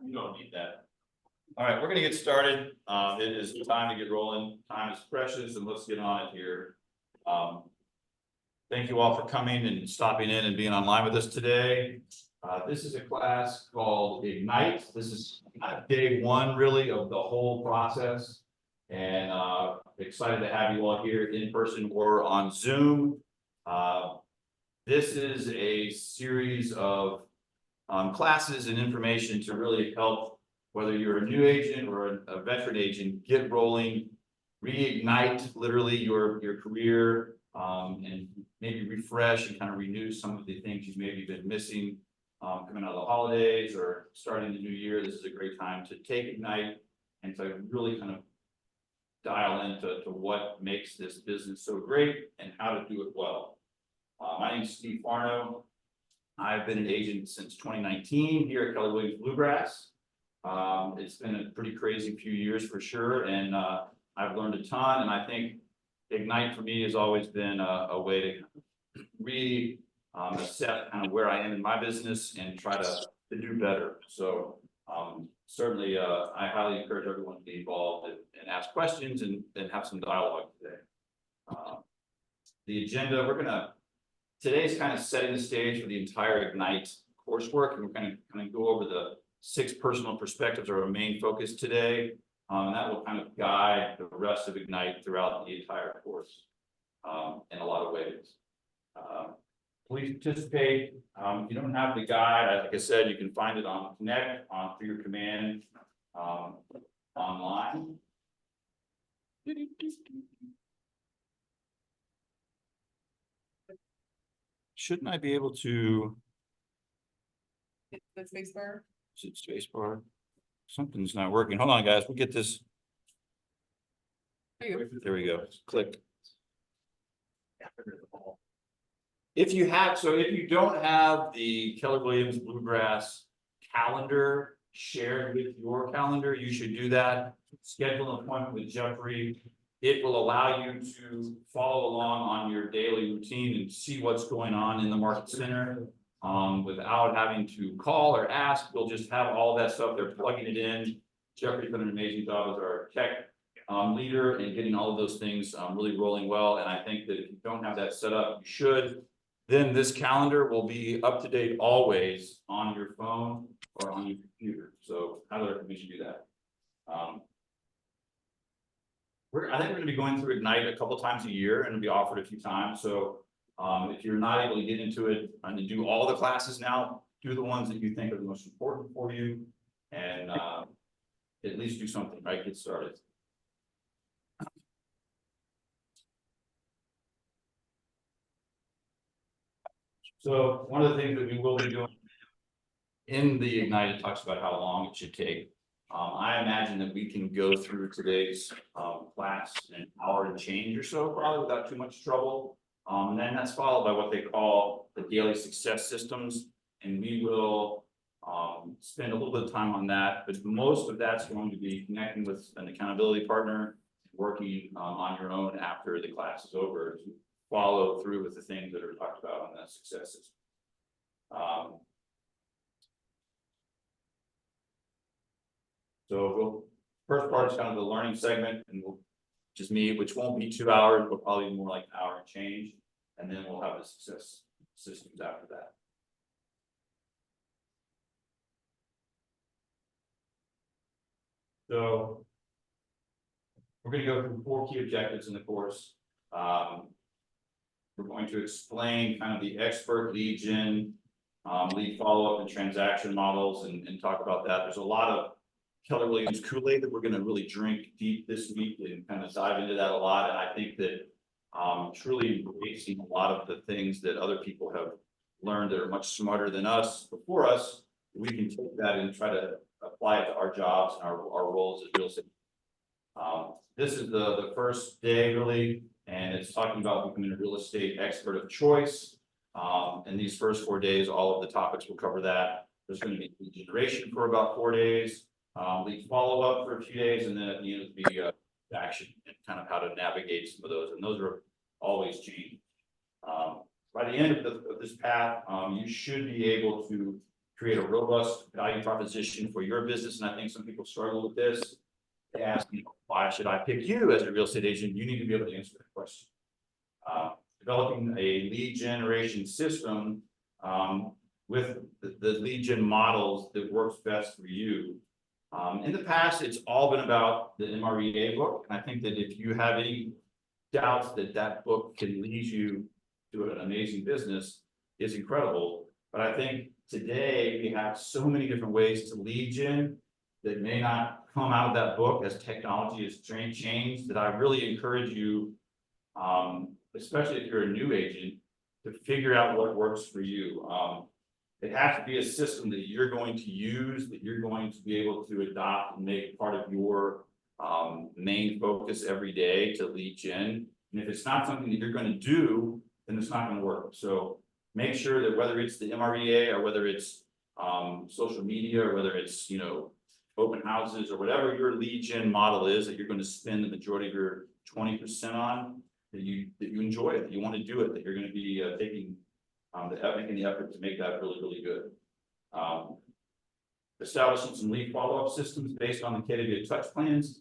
You don't need that. All right, we're gonna get started. It is time to get rolling. Time is precious, and let's get on it here. Thank you all for coming and stopping in and being online with us today. This is a class called Ignite. This is kind of day one, really, of the whole process. And excited to have you all here in person or on Zoom. This is a series of classes and information to really help, whether you're a new agent or a veteran agent, get rolling, reignite literally your career, and maybe refresh and kind of renew some of the things you've maybe been missing coming out of the holidays or starting the new year. This is a great time to take Ignite and to really kind of dial into what makes this business so great and how to do it well. My name is Steve Farno. I've been an agent since 2019 here at Keller Williams Bluegrass. It's been a pretty crazy few years for sure, and I've learned a ton. And I think Ignite for me has always been a way to assess kind of where I am in my business and try to do better. So certainly, I highly encourage everyone to be involved and ask questions and have some dialogue today. The agenda, today's kind of setting the stage for the entire Ignite coursework, and we're going to go over the 6 personal perspectives are our main focus today. And that will kind of guide the rest of Ignite throughout the entire course in a lot of ways. Please participate. If you don't have the guide, like I said, you can find it on Connect through your command online. Shouldn't I be able to? Hit the space bar. Is it space bar? Something's not working. Hold on, guys. We'll get this. There we go. Click. If you don't have the Keller Williams Bluegrass calendar shared with your calendar, you should do that. Schedule an appointment with Jeffrey. It will allow you to follow along on your daily routine and see what's going on in the market center without having to call or ask. We'll just have all that stuff. They're plugging it in. Jeffrey's done an amazing job as our tech leader and getting all of those things really rolling well. And I think that if you don't have that set up, you should. Then this calendar will be up to date always on your phone or on your computer. So I would recommend you do that. I think we're going to be going through Ignite a couple times a year and it'll be offered a few times. So if you're not able to get into it and to do all the classes now, do the ones that you think are the most important for you and at least do something, right? Get started. So one of the things that we will be doing in the Ignite, it talks about how long it should take. I imagine that we can go through today's class in an hour and change or so, probably without too much trouble. And then that's followed by what they call the daily success systems. And we will spend a little bit of time on that, but most of that's going to be connecting with an accountability partner, working on your own after the class is over to follow through with the things that are talked about on that success system. So first part is kind of the learning segment, and we'll just meet, which won't be 2 hours, but probably more like an hour and change. And then we'll have the success systems after that. So we're going to go through 4 key objectives in the course. We're going to explain kind of the expert lead gen, lead follow-up and transaction models and talk about that. There's a lot of Keller Williams Kool-Aid that we're going to really drink deep this week and kind of dive into that a lot. And I think that truly embracing a lot of the things that other people have learned that are much smarter than us before us, we can take that and try to apply it to our jobs and our roles as real estate. This is the first day really, and it's talking about becoming a real estate expert of choice. And these first 4 days, all of the topics will cover that. There's going to be lead generation for about 4 days, lead follow-up for a few days, and then at the end it'll be action and kind of how to navigate some of those. And those are always changing. By the end of this path, you should be able to create a robust value proposition for your business. And I think some people struggle with this. They ask me, why should I pick you as a real estate agent? You need to be able to answer that question. Developing a lead generation system with the lead gen models that works best for you. In the past, it's all been about the MREA book. And I think that if you have any doubts that that book can lead you to an amazing business, it's incredible. But I think today we have so many different ways to lead gen that may not come out of that book as technology has changed, that I really encourage you, especially if you're a new agent, to figure out what works for you. It has to be a system that you're going to use, that you're going to be able to adopt and make part of your main focus every day to lead gen. And if it's not something that you're going to do, then it's not going to work. So make sure that whether it's the MREA or whether it's social media or whether it's, you know, open houses or whatever your lead gen model is that you're going to spend the majority of your 20% on, that you enjoy it, that you want to do it, that you're going to be making the effort to make that really, really good. Establishing some lead follow-up systems based on the KW touch plans.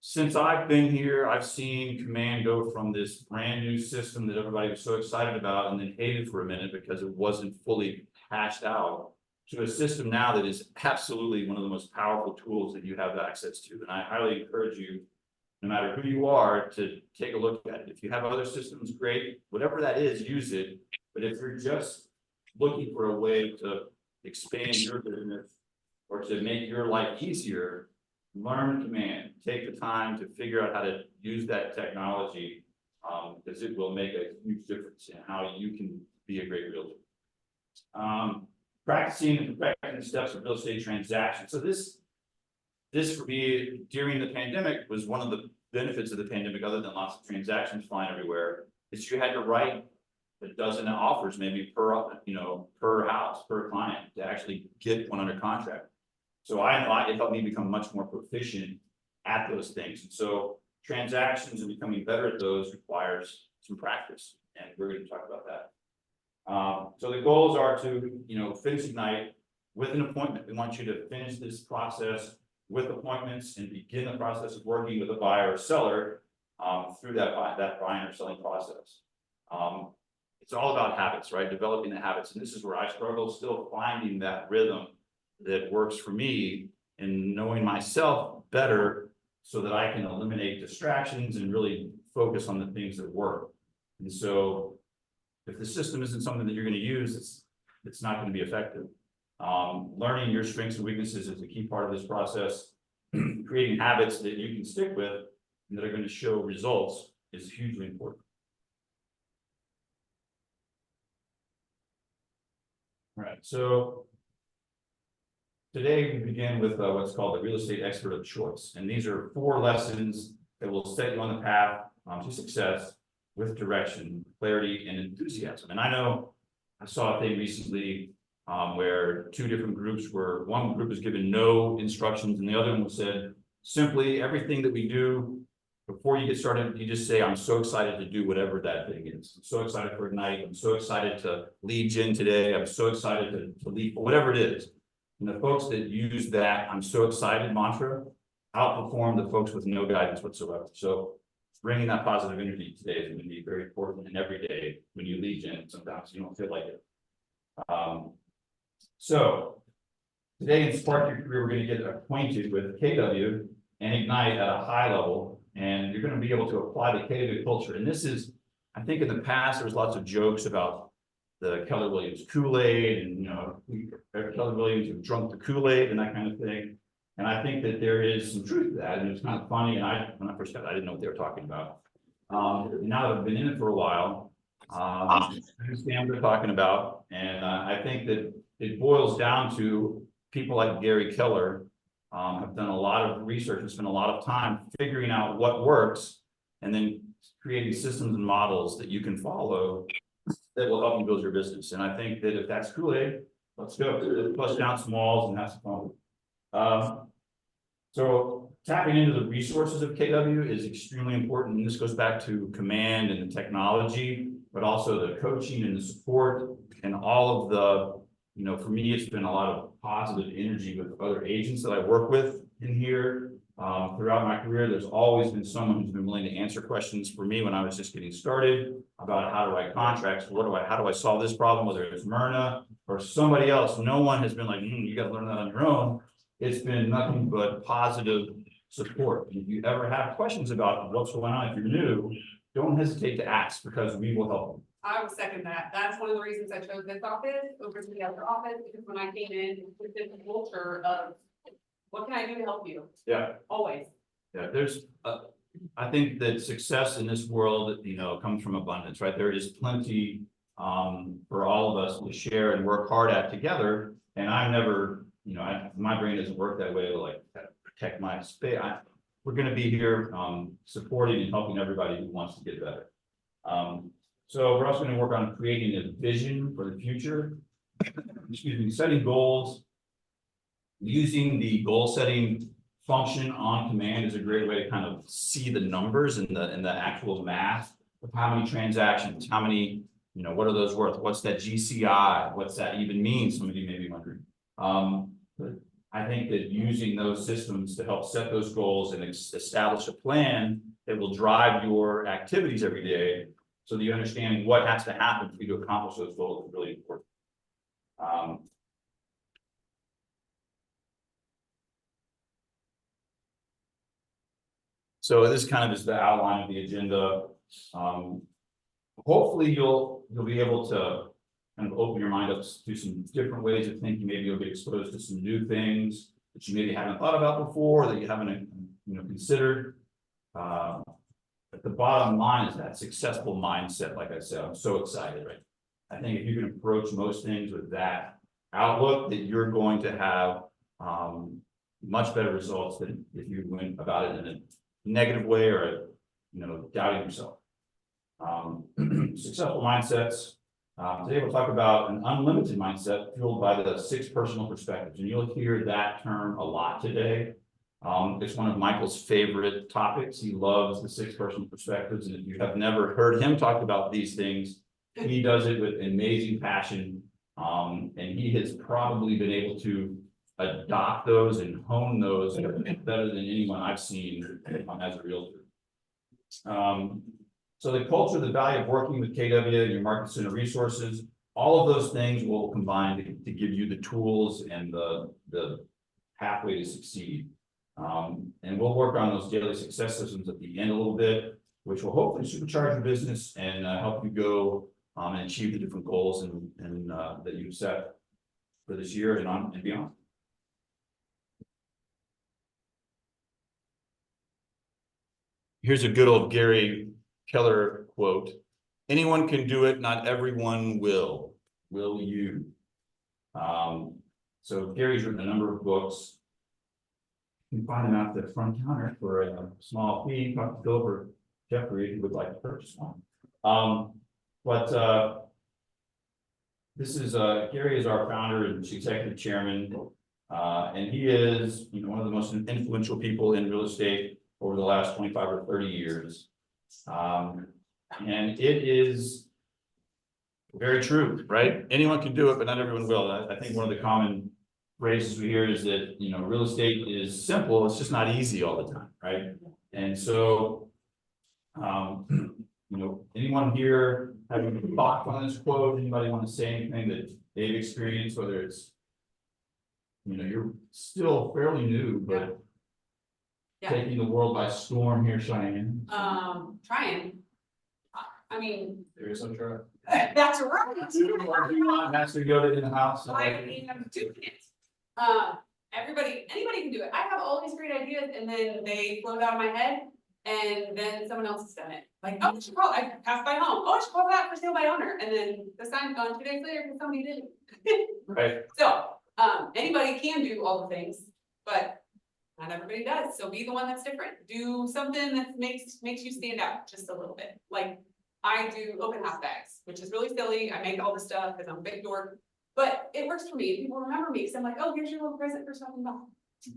Since I've been here, I've seen Command go from this brand new system that everybody was so excited about and then hated for a minute because it wasn't fully hashed out, to a system now that is absolutely one of the most powerful tools that you have access to. And I highly encourage you, no matter who you are, to take a look at it. If you have other systems, great. Whatever that is, use it. But if you're just looking for a way to expand your business or to make your life easier, learn Command. Take the time to figure out how to use that technology, because it will make a huge difference in how you can be a great realtor. Practicing and perfecting the steps of real estate transactions. So this for me during the pandemic was one of the benefits of the pandemic, other than lots of transactions flying everywhere, is you had to write a dozen offers maybe per house, per client, to actually get one under contract. So I know it helped me become much more proficient at those things. And so transactions and becoming better at those requires some practice, and we're going to talk about that. So the goals are to, finish Ignite with an appointment. We want you to finish this process with appointments and begin the process of working with a buyer or seller through that buying or selling process. It's all about habits, right? Developing the habits. And this is where I struggle, still finding that rhythm that works for me and knowing myself better so that I can eliminate distractions and really focus on the things that work. And so if the system isn't something that you're going to use, it's not going to be effective. Learning your strengths and weaknesses is a key part of this process. Creating habits that you can stick with and that are going to show results is hugely important. All right, so today we begin with what's called the real estate expert of choice. And these are 4 lessons that will set you on the path to success with direction, clarity, and enthusiasm. And I know I saw a thing recently where 2 different groups were, one group was given no instructions and the other one said, simply everything that we do before you get started, you just say, I'm so excited to do whatever that thing is. I'm so excited for Ignite. I'm so excited to lead gen today. I'm so excited to lead, whatever it is. And the folks that use that I'm so excited mantra outperform the folks with no guidance whatsoever. So bringing that positive energy today is going to be very important, and every day when you lead gen, sometimes you don't feel like it. So today in Spark Your Career, we're going to get acquainted with KW and Ignite at a high level, and you're going to be able to apply the KW culture. And this is, I think in the past, there was lots of jokes about the Keller Williams Kool-Aid and, Keller Williams who drunk the Kool-Aid and that kind of thing. And I think that there is some truth to that. And it was kind of funny. And when I first got it, I didn't know what they were talking about. Now that I've been in it for a while, I understand what they're talking about. And I think that it boils down to people like Gary Keller have done a lot of research and spent a lot of time figuring out what works and then creating systems and models that you can follow that will help you build your business. And I think that if that's Kool-Aid, let's go. Let's bust down some walls and have some fun. So tapping into the resources of KW is extremely important. And this goes back to Command and the technology, but also the coaching and the support and all of the you know, for me, it's been a lot of positive energy with other agents that I work with in here. Throughout my career, there's always been someone who's been willing to answer questions for me when I was just getting started about how do I contract, how do I solve this problem, whether it's Myrna or somebody else. No one has been like, you got to learn that on your own. It's been nothing but positive support. If you ever have questions about what's going on, if you're new, don't hesitate to ask because we will help you. I would second that. That's one of the reasons I chose this office over the other office, because when I came in with this culture of, what can I do to help you? Yeah. Always. Yeah, I think that success in this world, you know, comes from abundance, right? There is plenty for all of us to share and work hard at together. And I never, you know, my brain doesn't work that way to like protect my space. We're going to be here supporting and helping everybody who wants to get better. So we're also going to work on creating a vision for the future. Excuse me, setting goals. Using the goal setting function on command is a great way to kind of see the numbers and the actual math of how many transactions, how many, you know, what are those worth? What's that GCI? What's that even mean? Some of you may be wondering. But I think that using those systems to help set those goals and establish a plan that will drive your activities every day so that you understand what has to happen for you to accomplish those goals is really important. So this kind of is the outline of the agenda. Hopefully you'll be able to kind of open your mind up to some different ways of thinking. Maybe you'll be exposed to some new things that you maybe haven't thought about before, that you haven't, you know, considered. But the bottom line is that successful mindset. Like I said, I'm so excited, right? I think if you can approach most things with that outlook, that you're going to have much better results than if you went about it in a negative way or, you know, doubting yourself. Successful mindsets. Today we'll talk about an unlimited mindset fueled by the 6 personal perspectives, and you'll hear that term a lot today. It's one of Michael's favorite topics. He loves the 6 personal perspectives, and if you have never heard him talk about these things, he does it with amazing passion, and he has probably been able to adopt those and hone those better than anyone I've seen as a realtor. So the culture, the value of working with KW and your market center resources, all of those things will combine to give you the tools and the pathway to succeed. And we'll work on those daily success systems at the end a little bit, which will hopefully supercharge your business and help you go and achieve the different goals and that you've set for this year and on and beyond. Here's a good old Gary Keller quote. Anyone can do it, not everyone will. Will you? So Gary's written a number of books. You can find them out at the front counter for a small fee. Talk to Philip or Jeffrey if you would like to purchase one. This is Gary is our founder and executive chairman, and he is, you know, one of the most influential people in real estate over the last 25 or 30 years. And it is very true, right? Anyone can do it, but not everyone will. I think one of the common phrases we hear is that, you know, real estate is simple, it's just not easy all the time, right? And so, you know, anyone here having thoughts on this quote? Anybody want to say anything that they've experienced, whether it's, you know, you're still fairly new, but Yeah. taking the world by storm here, Cheyenne. Trying. I mean, There is no try. that's right. Has to go to in the house. I mean, I'm doing it. Anybody can do it. I have all these great ideas and then they float out of my head and then someone else has done it. Like, oh, I should call, I passed by home. Oh, I should call that for sale by owner. And then the sign's gone 2 days later because somebody did it. Right. So, anybody can do all the things, but not everybody does. So be the one that's different. Do something that makes you stand out just a little bit. Like I do open house bags, which is really silly. I make all this stuff because I'm a big dork, but it works for me. People remember me. So I'm like, oh, here's your little present for something else.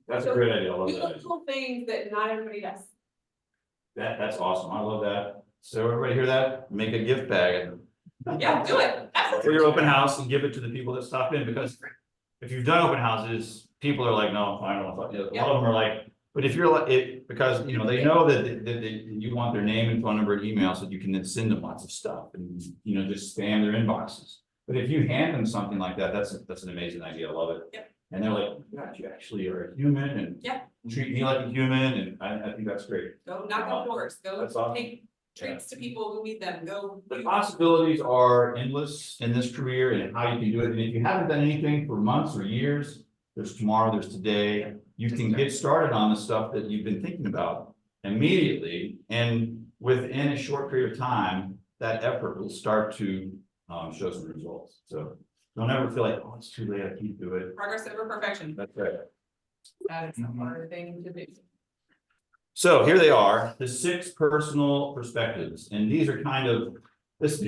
That's a great idea. I love Do that. little things that not everybody does. That's awesome. I love that. So everybody hear that? Make a gift bag. Yeah, do it. Absolutely. For your open house and give it to the people that stop in, because if you've done open houses, people are like, no, I don't know. A lot of them are like, but if you're like, because, you know, they know that you want their name and phone number and email, so you can then send them lots of stuff and, you know, just spam their inboxes. But if you hand them something like that, that's an amazing idea. I love it. Yep. And they're like, God, you actually are a human and Yep. treat me like a human, and I think that's great. Go knock on doors, go That's awesome. take treats to people who need them, go. The possibilities are endless in this career and how you can do it. And if you haven't done anything for months or years, there's tomorrow, there's today. You can get started on the stuff that you've been thinking about immediately. And within a short period of time, that effort will start to show some results. So don't ever feel like, oh, it's too late, I can't do it. Progress over perfection. That's right. That is a hard thing to do. So here they are, the 6 personal perspectives, and these are kind of this.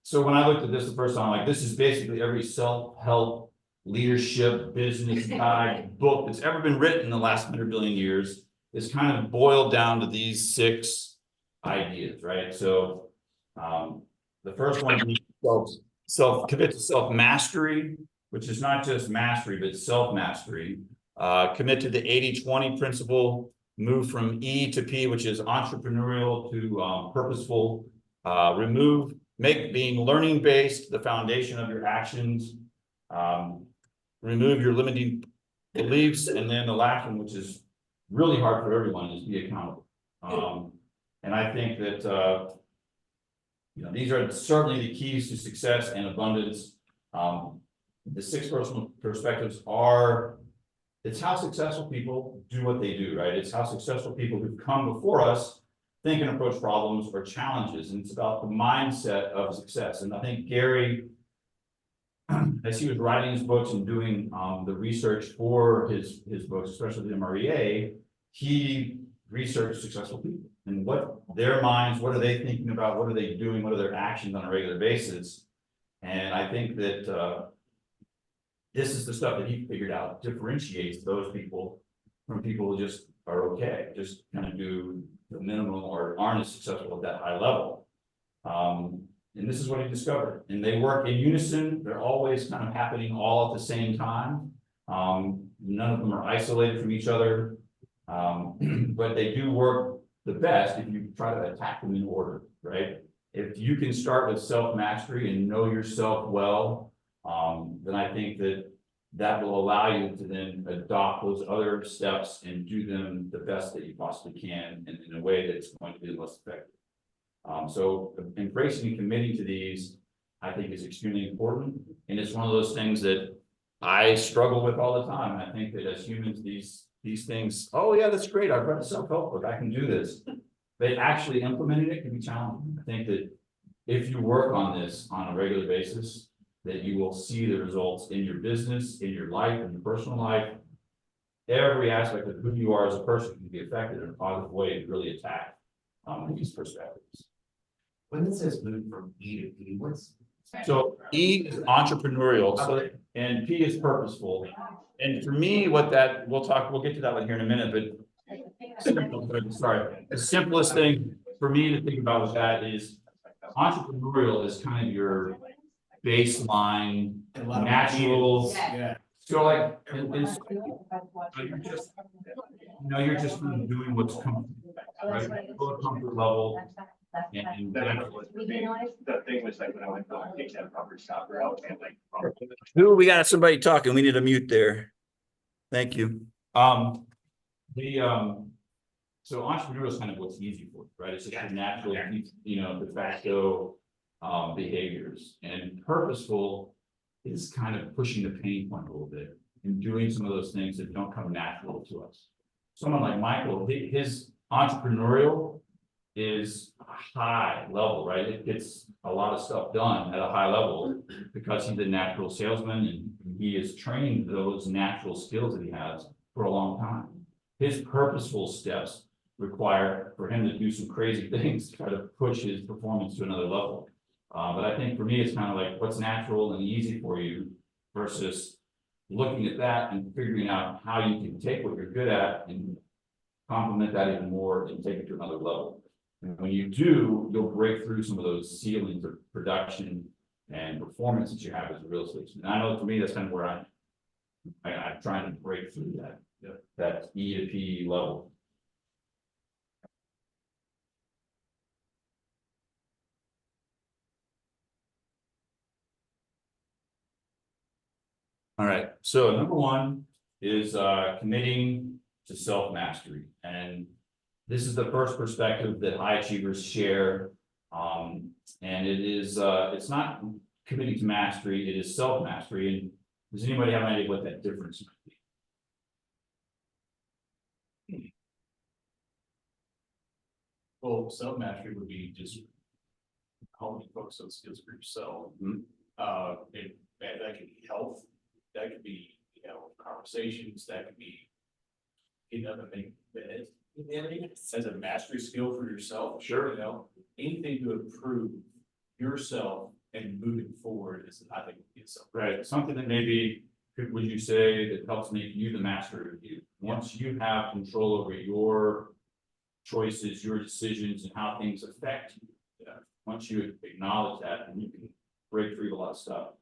So when I looked at this the first time, like, this is basically every self-help, leadership, business guide book that's ever been written in the last 100 billion years is kind of boiled down to these 6 ideas, right? So the first one is commit to self-mastery, which is not just mastery, but self-mastery. Commit to the 80-20 principle. Move from E to P, which is entrepreneurial to purposeful. Make being learning based the foundation of your actions. Remove your limiting beliefs, and then the last one, which is really hard for everyone, is be accountable. And I think that you know, these are certainly the keys to success and abundance. The 6 personal perspectives are. It's how successful people do what they do, right? It's how successful people who've come before us think and approach problems or challenges. And it's about the mindset of success. And I think Gary, as he was writing his books and doing the research for his books, especially the MREA, he researched successful people and what their minds, what are they thinking about? What are they doing? What are their actions on a regular basis? And I think that this is the stuff that he figured out differentiates those people from people who just are okay, just kind of do the minimum or aren't as successful at that high level. And this is what he discovered. And they work in unison. They're always kind of happening all at the same time. None of them are isolated from each other, but they do work the best if you try to attack them in order, right? If you can start with self-mastery and know yourself well, then I think that will allow you to then adopt those other steps and do them the best that you possibly can, and in a way that's going to be the most effective. So embracing and committing to these, I think, is extremely important. And it's one of those things that I struggle with all the time. I think that as humans, these things, oh yeah, that's great, I've read a self-help book, I can do this. But actually implementing it can be challenging. I think that if you work on this on a regular basis, that you will see the results in your business, in your life, in your personal life. Every aspect of who you are as a person can be affected in a positive way to really attack these perspectives. When it says move from E to P, what's? So E is entrepreneurial, so, and P is purposeful. And for me, we'll get to that one here in a minute, but sorry, the simplest thing for me to think about with that is entrepreneurial is kind of your baseline, natural. Yeah. So like, you're just, you're just kind of doing what's comfortable, right? Full comfort level. And The thing was like when I went to take that proper stopper out and like. Who, we got somebody talking, we need to mute there. Thank you. So entrepreneurial is kind of what's easy for you, right? It's just your natural, de facto behaviors, and purposeful is kind of pushing the pain point a little bit and doing some of those things that don't come natural to us. Someone like Michael, his entrepreneurial is a high level, right? It gets a lot of stuff done at a high level because he's a natural salesman and he has trained those natural skills that he has for a long time. His purposeful steps require for him to do some crazy things to try to push his performance to another level. But I think for me, it's kind of like what's natural and easy for you versus looking at that and figuring out how you can take what you're good at and complement that even more and take it to another level. And when you do, you'll break through some of those ceilings of production and performance that you have as a real estate agent. And I know for me, that's kind of where I'm trying to break through that, that E to P level. All right, so number one is committing to self-mastery. And this is the first perspective that high achievers share. And it is it's not committing to mastery, it is self-mastery. And does anybody have an idea what that difference might be? Well, self-mastery would be just honing focus on skills for yourself. Mhm. That could be health, that could be, conversations, that could be getting up and making bed. As a mastery skill for yourself. Sure. Anything to improve yourself and moving forward is, I think, is something. Right, something that maybe, would you say that helps make you the master of you? Once you have control over your choices, your decisions, and how things affect you. Once you acknowledge that, then you can break through a lot of stuff.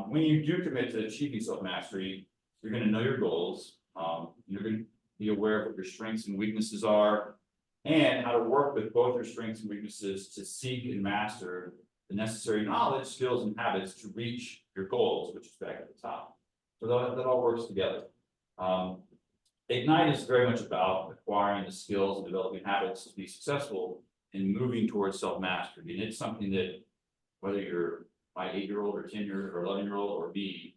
When you do commit to achieving self-mastery, you're gonna know your goals, you're gonna be aware of what your strengths and weaknesses are, and how to work with both your strengths and weaknesses to seek and master the necessary knowledge, skills, and habits to reach your goals, which is back at the top. So that all works together. Ignite is very much about acquiring the skills and developing habits to be successful in moving towards self-mastery. And it's something that, whether you're my 8-year-old or 10-year or 11-year-old or me,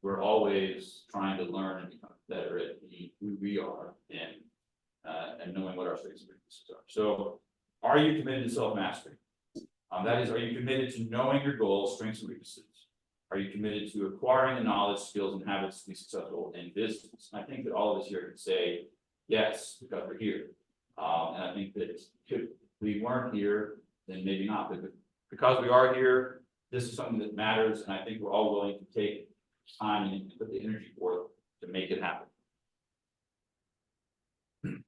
we're always trying to learn and become better at who we are and knowing what our strengths and weaknesses are. So, are you committed to self-mastery? That is, are you committed to knowing your goals, strengths, and weaknesses? Are you committed to acquiring the knowledge, skills, and habits to be successful in business? And I think that all of us here can say yes, because we're here. And I think that if we weren't here, then maybe not. But because we are here, this is something that matters, and I think we're all willing to take time and put the energy forth to make it happen.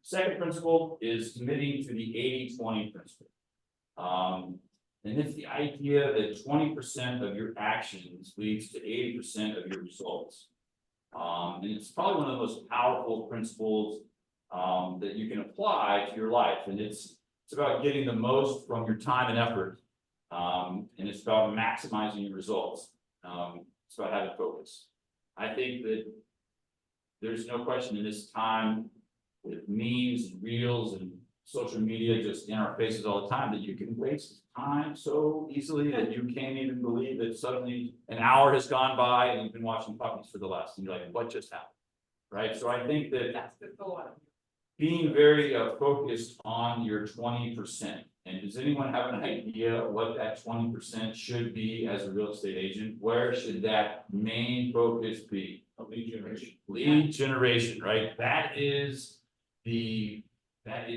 Second principle is committing to the 80-20 principle. And it's the idea that 20% of your actions leads to 80% of your results. And it's probably one of the most powerful principles that you can apply to your life. And it's about getting the most from your time and effort. And it's about maximizing your results. It's about having focus. I think that there's no question in this time with memes and reels and social media just in our faces all the time that you can waste time so easily that you can't even believe that suddenly an hour has gone by and you've been watching puppies for the last, and you're like, what just happened? Right, so I think that That's the thought. being very focused on your 20%. And does anyone have an idea what that 20% should be as a real estate agent? Where should that main focus be? Lead generation. Lead generation, right? That is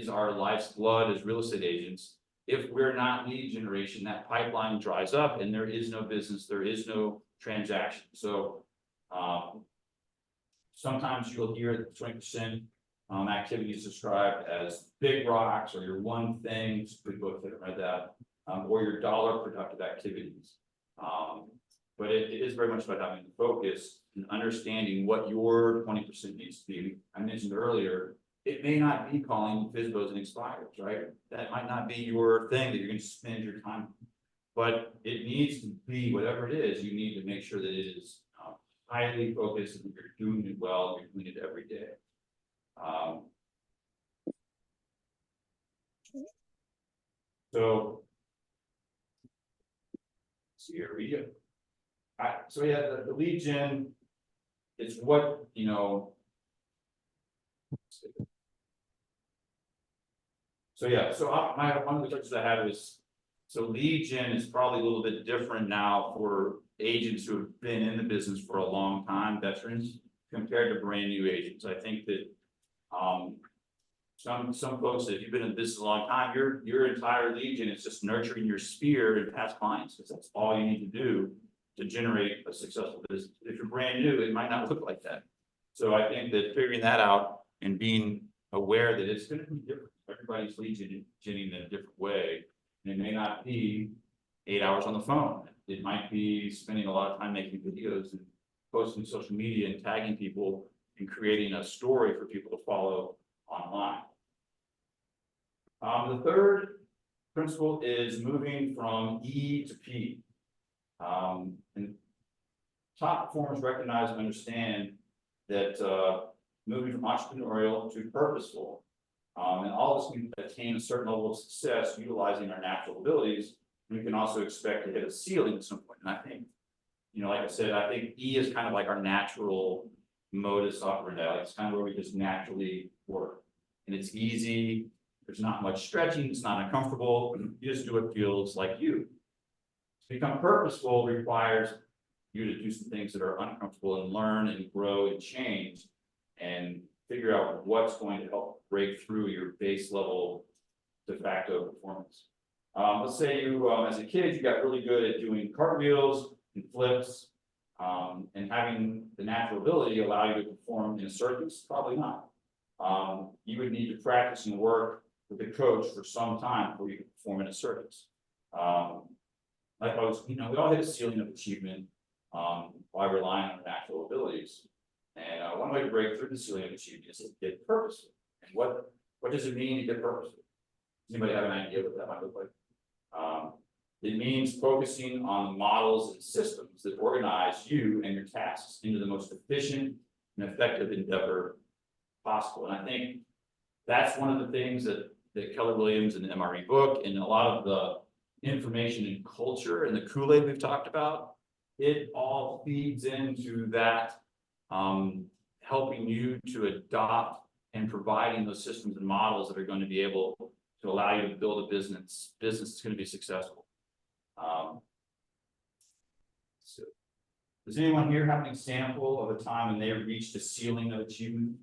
our life's blood as real estate agents. If we're not lead generation, that pipeline dries up and there is no business, there is no transaction. So sometimes you'll hear that 20% activities described as big rocks or your one thing, it's a good book that I read that, or your dollar productive activities. But it is very much about having the focus and understanding what your 20% needs to be. I mentioned earlier, it may not be calling FSBOs and expires, right? That might not be your thing that you're going to spend your time on. But it needs to be whatever it is, you need to make sure that it is highly focused and you're doing it well, you're doing it every day. So see here we go. So yeah, the lead gen, it's what, so yeah, so one of the questions I have is, so lead gen is probably a little bit different now for agents who have been in the business for a long time, veterans, compared to brand new agents. I think that some folks, if you've been in business a long time, your entire lead gen is just nurturing your sphere and past clients, because that's all you need to do to generate a successful business. If you're brand new, it might not look like that. So I think that figuring that out and being aware that it's going to be different everybody's lead genning in a different way. And it may not be 8 hours on the phone. It might be spending a lot of time making videos and posting to social media and tagging people and creating a story for people to follow online. The third principle is moving from E to P. And top performers recognize and understand that moving from entrepreneurial to purposeful, and all this can attain a certain level of success utilizing our natural abilities. We can also expect to hit a ceiling at some point. And I think, like I said, I think E is kind of like our natural modus operandi. It's kind of where we just naturally work, and it's easy. There's not much stretching. It's not uncomfortable. You just do what feels like you. To become purposeful requires you to do some things that are uncomfortable and learn and grow and change and figure out what's going to help break through your base level de facto performance. Let's say you, as a kid, you got really good at doing cartwheels and flips, and having the natural ability allow you to perform in a circus? Probably not. You would need to practice and work with the coach for some time before you can perform in a circus. Likewise, we all hit a ceiling of achievement by relying on natural abilities. And one way to break through the ceiling of achievement is to get purposeful. And what does it mean to get purposeful? Does anybody have an idea what that might look like? It means focusing on models and systems that organize you and your tasks into the most efficient and effective endeavor possible. And I think that's one of the things that Keller Williams and the MRE book and a lot of the information and culture and the Kool-Aid we've talked about, it all feeds into that, helping you to adopt and providing those systems and models that are going to be able to allow you to build a business that's going to be successful. So, does anyone here have an example of a time when they reached a ceiling of achievement?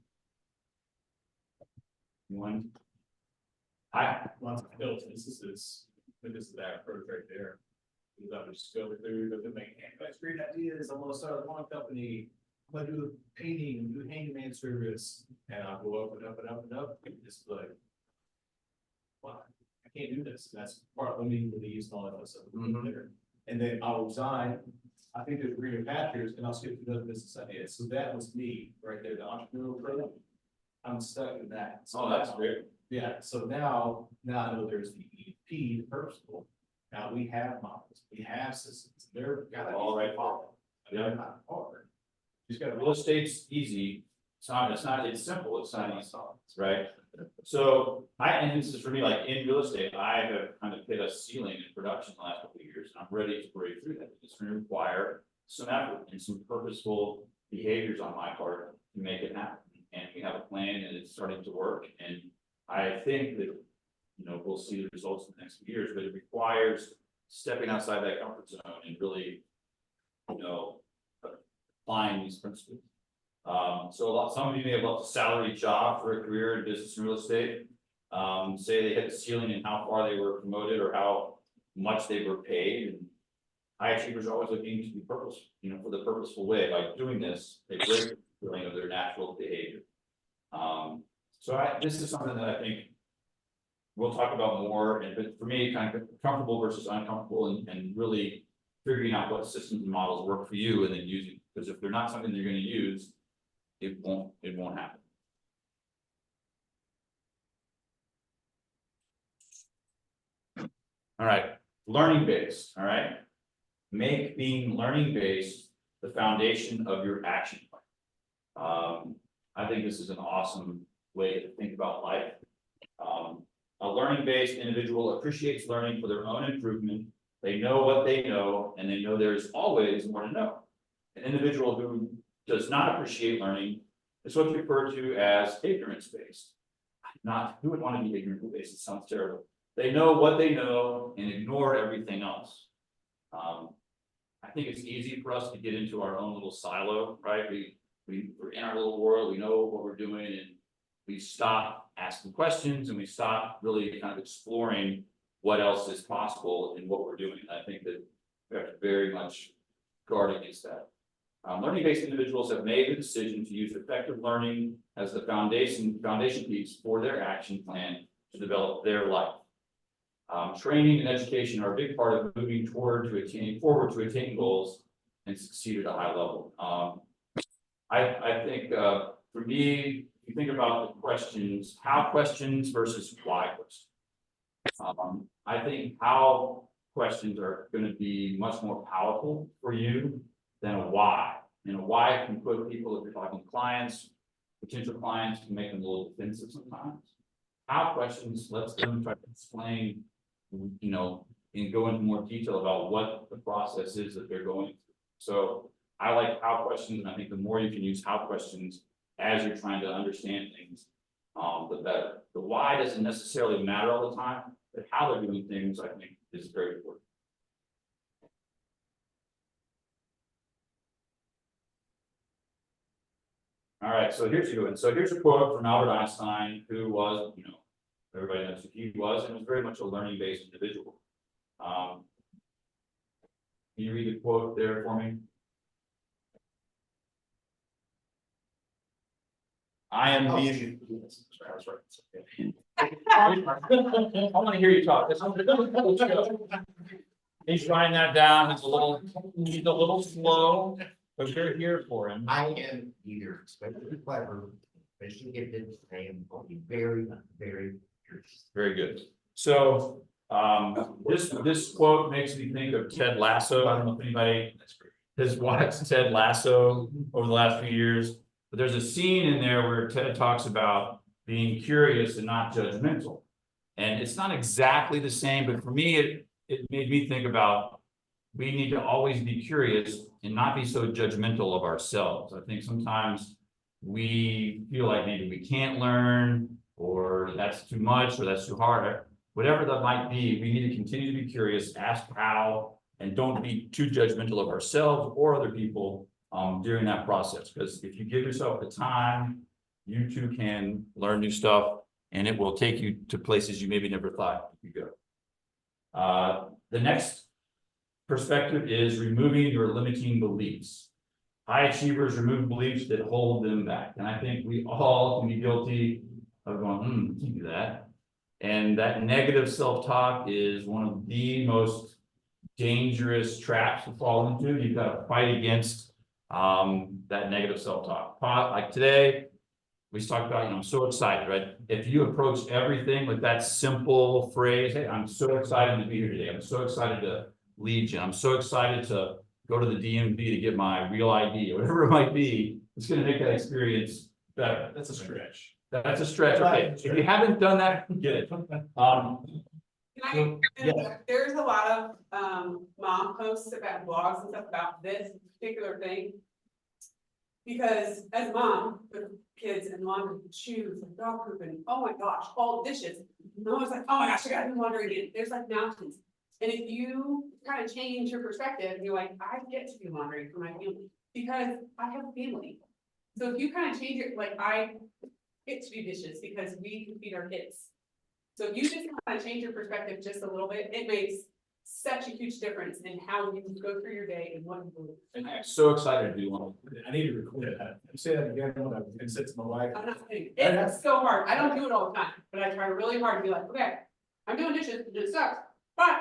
Anyone? Once I built this is that approach right there. Because I would just go through the main that's great ideas. I'm gonna start one company. I'm gonna do the painting, do handyman service, and I'll go up and up and up and up. And just like, wow, I can't do this. That's part of me beliefs and all that other stuff. And then I'll resign. I think there's greener pastures, and I'll skip to another business idea. So that was me right there, the entrepreneurial program. I'm stuck in that. So That's great. yeah, so now I know there's the EP, the purposeful. Now we have models, we have systems, they're got All right, Paul. They're not hard. Just gotta Real estate's easy. It's simple. It's not easy, right? So and this is for me, like in real estate, I have kind of hit a ceiling in production the last couple of years. And I'm ready to break through that. It's going to require some effort and some purposeful behaviors on my part to make it happen. And we have a plan and it's starting to work. And I think that, we'll see the results in the next few years, but it requires stepping outside that comfort zone and really, applying these principles. So some of you may have left a salary job for a career in business and real estate. Say they hit the ceiling in how far they were promoted or how much they were paid. And high achievers are always looking to be purposeful, for the purposeful way. By doing this, they break the feeling of their natural behavior. This is something that I think we'll talk about more, but for me, kind of comfortable versus uncomfortable and really figuring out what systems and models work for you and then using, because if they're not something you're going to use, it won't happen. All right, learning based. All right, make being learning based the foundation of your action plan. I think this is an awesome way to think about life. A learning-based individual appreciates learning for their own improvement. They know what they know, and they know there's always more to know. An individual who does not appreciate learning is what's referred to as ignorance-based. Who would want to be ignorant-based? It sounds terrible. They know what they know and ignore everything else. I think it's easy for us to get into our own little silo, right? We're in our little world, we know what we're doing, and we stop asking questions and we stop really kind of exploring what else is possible in what we're doing. I think that we have to very much guard against that. Learning-based individuals have made the decision to use effective learning as the foundation piece for their action plan to develop their life. Training and education are a big part of moving forward to attain goals and succeed at a high level. I think, for me, if you think about the questions, how questions versus why questions. I think how questions are gonna be much more powerful for you than a why. And a why can put people, if you're talking clients, potential clients, can make them a little defensive sometimes. How questions lets them try to explain, you know, and go into more detail about what the process is that they're going through. So I like how questions, and I think the more you can use how questions as you're trying to understand things, the better. The why doesn't necessarily matter all the time, but how they're doing things, I think, is very important. All right, so here's a quote from Albert Einstein, who was, you know, everybody knows who he was, and was very much a learning-based individual. Can you read the quote there for me? I am the. I want to hear you talk. He's writing that down. He's a little slow, but you're here for him. I am either especially clever, especially gifted, I am only very, very curious. Very good. So, this quote makes me think of Ted Lasso. I don't know if anybody has watched Ted Lasso over the last few years, but there's a scene in there where Ted talks about being curious and not judgmental. And it's not exactly the same, but for me, it made me think about, we need to always be curious and not be so judgmental of ourselves. I think sometimes we feel like maybe we can't learn, or that's too much, or that's too hard. Whatever that might be, we need to continue to be curious, ask how, and don't be too judgmental of ourselves or other people during that process. Because if you give yourself the time, you too can learn new stuff, and it will take you to places you maybe never thought you could go. The next perspective is removing your limiting beliefs. High achievers remove beliefs that hold them back. And I think we all can be guilty of going, can't do that. And that negative self-talk is one of the most dangerous traps to fall into. You've got to fight against that negative self-talk. Like today, we talked about, I'm so excited, right? If you approach everything with that simple phrase, hey, I'm so excited to be here today. I'm so excited to lead you. I'm so excited to go to the DMV to get my real ID, whatever it might be. It's going to make that experience better. That's a stretch. That's a stretch. Okay, if you haven't done that, get it. There's a lot of mom posts about blogs and stuff about this particular thing. Because as a mom with kids and laundry and shoes and dog poop and oh my gosh, all dishes, and I was like, oh my gosh, I gotta do laundry again. There's like mountains. And if you kind of change your perspective, you're like, I get to do laundry for my family because I have a family. So if you kind of change it, like I get to do dishes because we can feed our kids. So if you just kind of change your perspective just a little bit, it makes such a huge difference in how you go through your day and what you do. And I'm so excited to do one. I need to record that. Say that again, when I've been said to my wife. I'm not kidding. It's so hard. I don't do it all the time, but I try really hard to be like, okay, I'm doing dishes, it sucks, but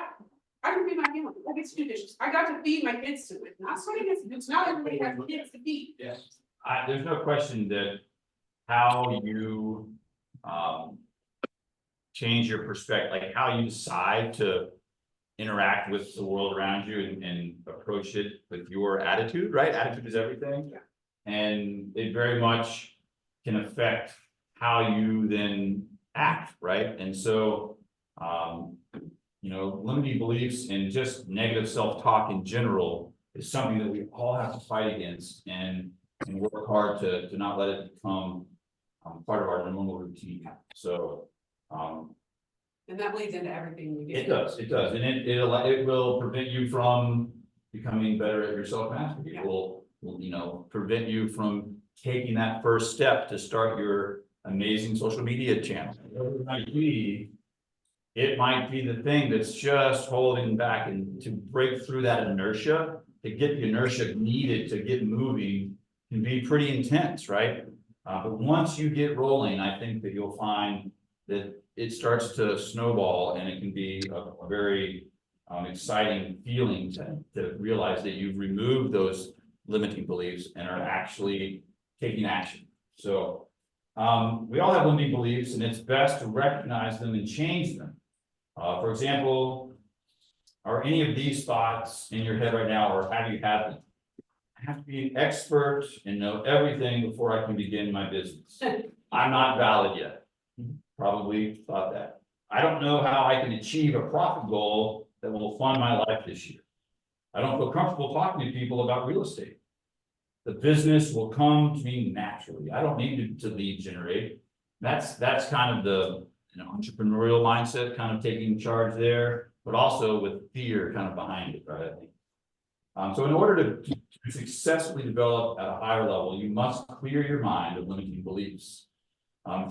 I can feed my family. I get to do dishes. I got to feed my kids to it. Not somebody gets to do. It's not everybody has kids to feed. Yes. There's no question that how you change your perspective, like how you decide to interact with the world around you and approach it with your attitude, right? Attitude is everything. Yeah. And it very much can affect how you then act, right? And so, limiting beliefs and just negative self-talk in general is something that we all have to fight against and work hard to not let it become part of our normal routine. So, And that bleeds into everything we do. it does, and it will prevent you from becoming better at your self-mastery. It will, prevent you from taking that first step to start your amazing social media channel. Whatever it might be, it might be the thing that's just holding back, and to break through that inertia, to get the inertia needed to get moving can be pretty intense, right? But once you get rolling, I think that you'll find that it starts to snowball and it can be a very exciting feeling to realize that you've removed those limiting beliefs and are actually taking action. So we all have limiting beliefs and it's best to recognize them and change them. For example, are any of these thoughts in your head right now, or have you had them? I have to be an expert and know everything before I can begin my business. I'm not valid yet. Probably thought that. I don't know how I can achieve a profit goal that will fund my life this year. I don't feel comfortable talking to people about real estate. The business will come to me naturally. I don't need to lead generate. That's kind of the entrepreneurial mindset, kind of taking charge there, but also with fear kind of behind it, right? I think. So in order to successfully develop at a higher level, you must clear your mind of limiting beliefs.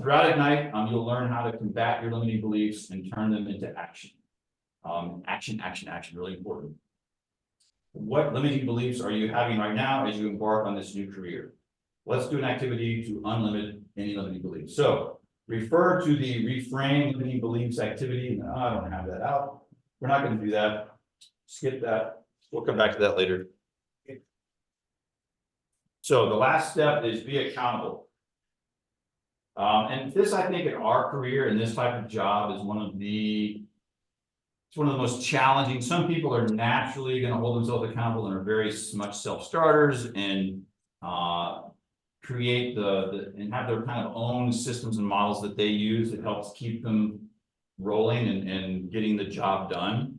Throughout Ignite, you'll learn how to combat your limiting beliefs and turn them into action. Action, really important. What limiting beliefs are you having right now as you embark on this new career? Let's do an activity to unlimit any limiting beliefs. So refer to the reframe limiting beliefs activity. No, I don't have that out. We're not going to do that. Skip that. We'll come back to that later. So the last step is be accountable. And this, I think, in our career in this type of job is one of the most challenging. Some people are naturally going to hold themselves accountable and are very much self-starters and create and have their kind of own systems and models that they use that helps keep them rolling and getting the job done.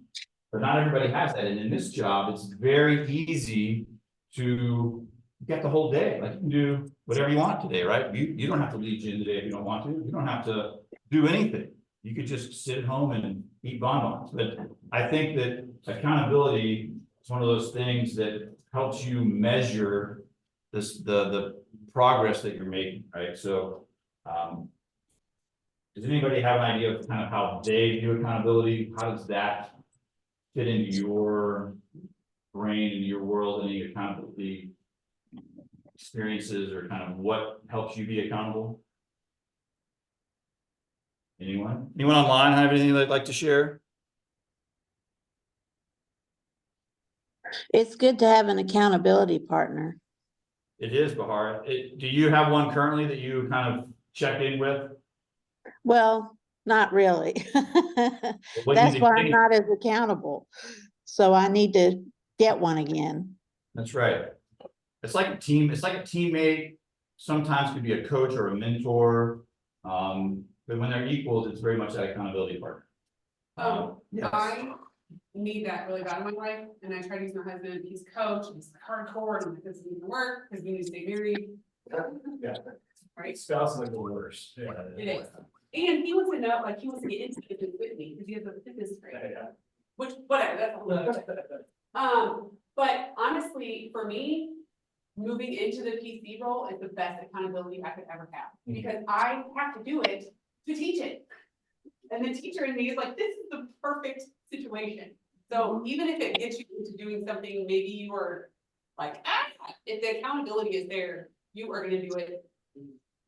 But not everybody has that. And in this job, it's very easy to get the whole day. Like you can do whatever you want today, right? You don't have to lead gen today if you don't want to. You don't have to do anything. You could just sit at home and eat bonbons. But I think that accountability is one of those things that helps you measure the progress that you're making, right? So does anybody have an idea of kind of how they view accountability? How does that fit into your brain and your world, any accountability experiences, or kind of what helps you be accountable? Anyone online have anything they'd like to share? It's good to have an accountability partner. It is, Bahar. Do you have one currently that you kind of check in with? Well, not really. What That's do you why I'm think? not as accountable. So I need to get one again. That's right. It's like a team. It's like a teammate. Sometimes could be a coach or a mentor. But when they're equals, it's very much that accountability partner. Yes. I need that really bad in my life, and I try to use my husband. He's a coach, he's hardcore, and it doesn't even work because we need to stay married. Yeah. Right? Spouse is like the worst. Yeah. It is. And he wants to know, like, he wants to get into it with me because he has a fitness training. Yeah. Which, whatever, that's a whole other. But honestly, for me, moving into the PC role is the best accountability I could ever have, because I have to do it to teach it. And the teacher in me is like, this is the perfect situation. So even if it gets you into doing something, maybe you are like, if the accountability is there, you are gonna do it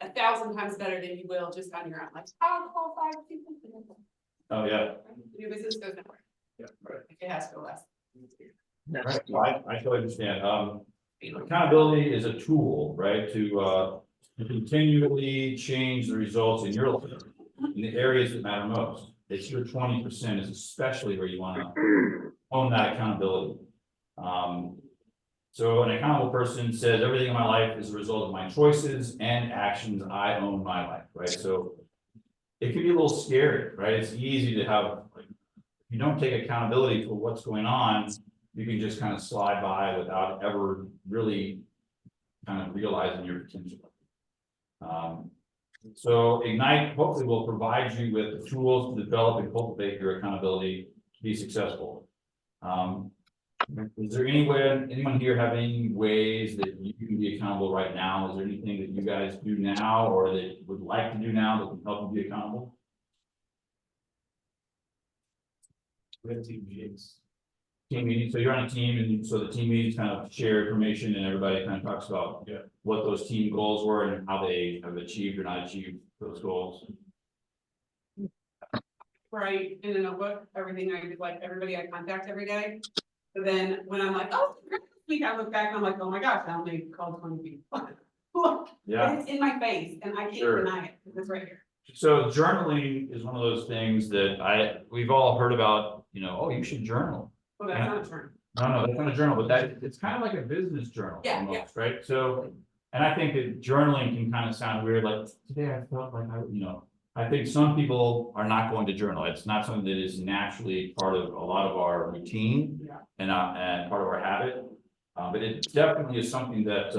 1,000 times better than you will just on your own. Like, I'll call 5 people. Oh, yeah. Your business goes nowhere. Yeah, right. It has to go less. Right. Well, I totally understand. Accountability is a tool, right, to continually change the results in your life in the areas that matter most. It's your 20% is especially where you want to own that accountability. So an accountable person says everything in my life is a result of my choices and actions. I own my life, right? So it can be a little scary, right? It's easy to have, like, if you don't take accountability for what's going on, you can just kind of slide by without ever really kind of realizing your potential. So Ignite hopefully will provide you with the tools to develop and cultivate your accountability to be successful. Is there anyone here have any ways that you can be accountable right now? Is there anything that you guys do now or that you would like to do now that can help you be accountable? We have team meetings. Team meeting, so you're on a team, and so the team meetings kind of share information and everybody kind of talks about what those team goals were and how they have achieved or not achieved those goals. write in a notebook, everything I did, like everybody I contact every day. But then when I'm like, oh, this week I look back and I'm like, oh my gosh, I only called 20 people. Look, Yeah. it's in my face and I can't Sure. deny it, it's right here. So journaling is one of those things that we've all heard about, oh, you should journal. Well, that's not true. No, that's not a journal, but it's kind of like a business journal Yeah, almost, right? So, and I think that journaling can kind of sound weird, like today I felt like I think some people are not going to journal. It's not something that is naturally part of a lot of our routine. Yeah. And part of our habit. But it definitely is something that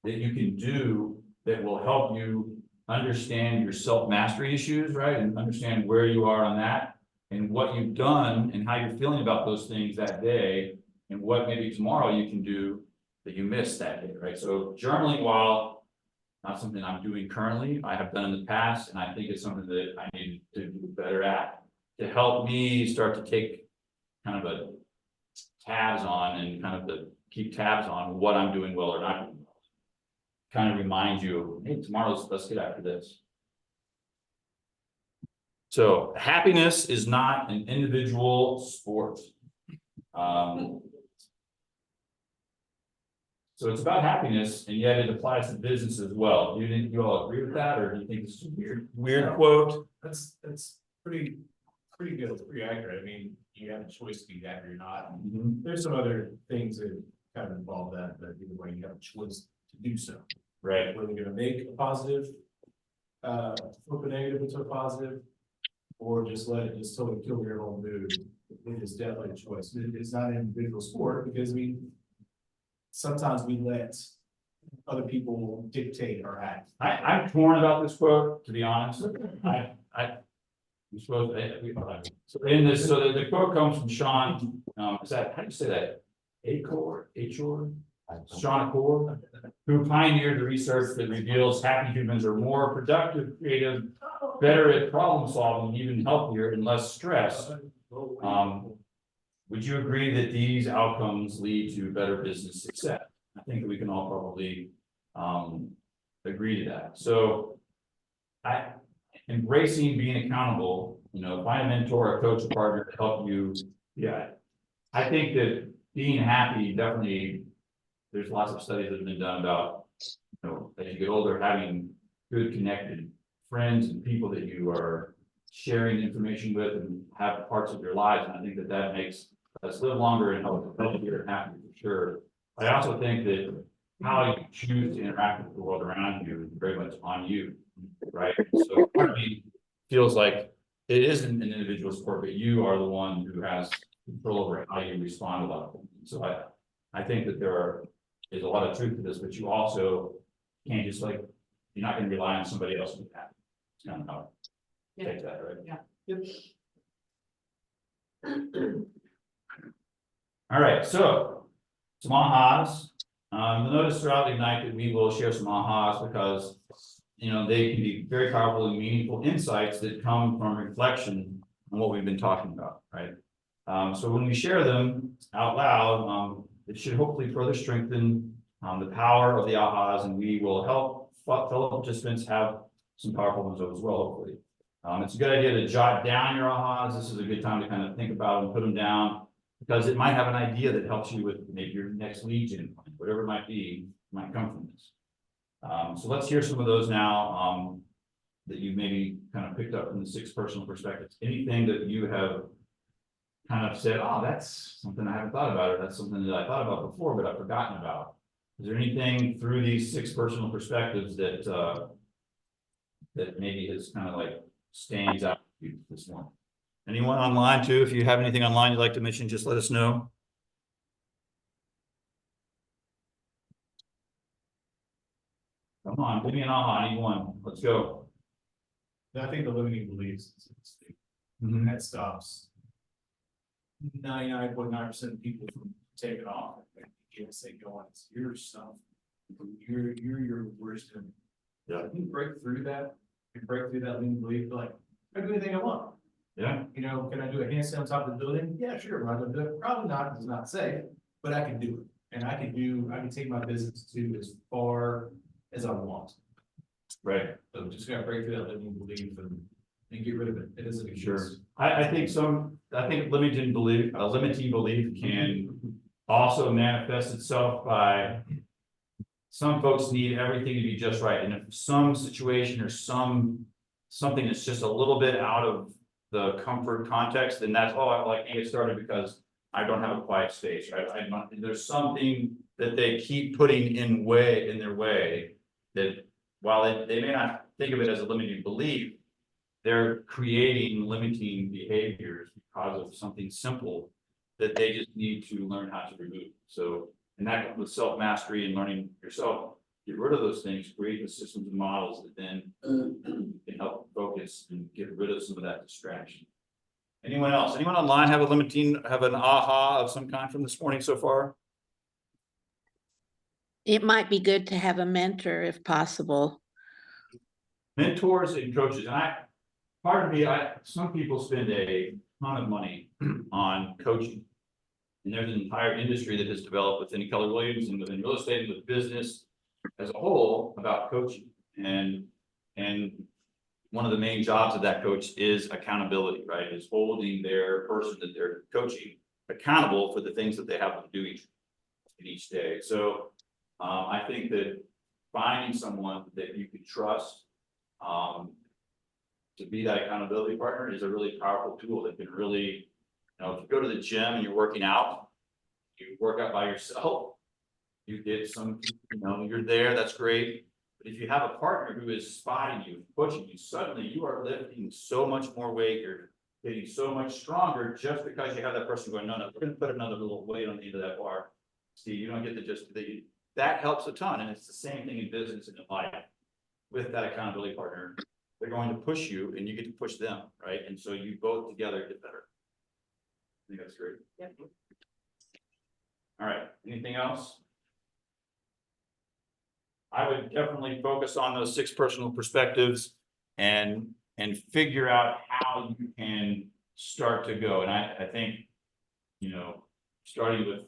you can do that will help you understand your self-mastery issues, right? And understand where you are on that and what you've done and how you're feeling about those things that day and what maybe tomorrow you can do that you missed that day, right? So journaling, while not something I'm doing currently, I have done in the past, and I think it's something that I need to do better at to help me start to take kind of a tabs on and kind of to keep tabs on what I'm doing well or not doing well. Kind of remind you, hey, tomorrow let's get after this. So happiness is not an individual sport. So it's about happiness, and yet it applies to business as well. Do you all agree with that, or do you think this is a weird quote? That's pretty good, it's pretty accurate. I mean, you have a choice to be happy or not. Mhm. There's some other things that kind of involve that, but either way, you have a choice to do so. Right, Whether you're gonna make a positive, flip a negative into a positive, or just let it just totally kill your whole mood. It is definitely a choice. It's not an individual sport because sometimes we let other people dictate our act. I'm torn about this quote, to be honest. I'm supposed so in this, so the quote comes from Sean, is that, how do you say that? Achor, Sean Achor, who pioneered the research that reveals happy humans are more productive, creative, better at problem solving, even healthier and less stressed. Would you agree that these outcomes lead to better business success? I think we can all probably agree to that. So embracing being accountable, find a mentor, a coach, a partner to help you. Yeah, I think that being happy, definitely, there's lots of studies that have been done about, as you get older, having good connected friends and people that you are sharing information with and have parts of your lives. And I think that makes us live longer and healthier and happier for sure. I also think that how you choose to interact with the world around you is very much on you, right? So part of me feels like it isn't an individual sport, but you are the one who has control over how you respond to that. So I think that is a lot of truth to this, but you also can't just you're not going to rely on somebody else to be happy. It's kind of how I take that, right? Yeah. All right, so some ahas. You'll notice throughout the Ignite that we will share some ahas because they can be very powerful and meaningful insights that come from reflection on what we've been talking about, right? So when we share them out loud, it should hopefully further strengthen the power of the ahas, and we will help fellow participants have some powerful ones as well, hopefully. It's a good idea to jot down your ahas. This is a good time to kind of think about and put them down, because it might have an idea that helps you with maybe your next lead gen, whatever it might be, might come from this. So let's hear some of those now that you maybe kind of picked up from the 6 personal perspectives. Anything that you have kind of said, oh, that's something I haven't thought about, or that's something that I thought about before, but I've forgotten about. Is there anything through these 6 personal perspectives that that maybe has kind of stands out to you this morning? Anyone online too? If you have anything online you'd like to mention, just let us know. Come on, give me an aha, I need one. Let's go. And I think the limiting beliefs, Mhm. that stops 99.9% of people from taking off. You can't say going, it's your stuff. You're your worst enemy. Yeah. You break through that, limiting belief, I do anything I want. Yeah, Can I do a handstand on top of the building? Yeah, sure. Am I gonna do it? Probably not, because it's not safe, but I can do it. And I can take my business to as far as I want. right. So just gotta break through that limiting belief and and get rid of it. It doesn't exist. I think limiting belief can also manifest itself by. Some folks need everything to be just right, and if some situation or something that's just a little bit out of the comfort context, then that's, oh, I like, get started because I don't have a quiet space, right? There's something that they keep putting in their way, that while they may not think of it as a limiting belief, they're creating limiting behaviors because of something simple that they just need to learn how to remove. So, and that comes with self-mastery and learning yourself, get rid of those things, create the systems and models that then can help focus and get rid of some of that distraction. Anyone else? Anyone online have an aha of some kind from this morning so far? It might be good to have a mentor if possible. Mentors and coaches, and part of me, some people spend a ton of money on coaching. And there's an entire industry that has developed within Keller Williams and within real estate and with business as a whole about coaching. And one of the main jobs of that coach is accountability, right? Is holding their person that they're coaching accountable for the things that they have to do each day. So I think that finding someone that you can trust to be that accountability partner is a really powerful tool that can really, if you go to the gym and you're working out, you work out by yourself, you get some, you're there, that's great. But if you have a partner who is spotting you, pushing you, suddenly you are lifting so much more weight, you're getting so much stronger just because you have that person going, no, we're gonna put another little weight on the end of that bar. See, you don't get to just, that helps a ton. And it's the same thing in business and in life. With that accountability partner, they're going to push you and you get to push them, right? And so you both together get better. I think that's great. Yep. All right, anything else? I would definitely focus on those 6 personal perspectives and figure out how you can start to go. And I think, starting with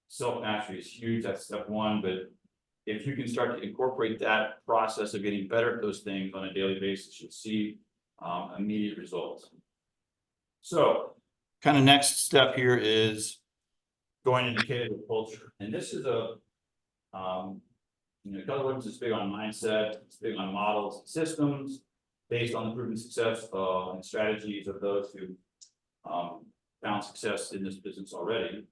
self-mastery is huge. That's step 1, but if you can start to incorporate that process of getting better at those things on a daily basis, you'll see immediate results. So kind of next step here is going into category culture. And this is Keller Williams is big on mindset, it's big on models and systems based on the proven success and strategies of those who found success in this business already.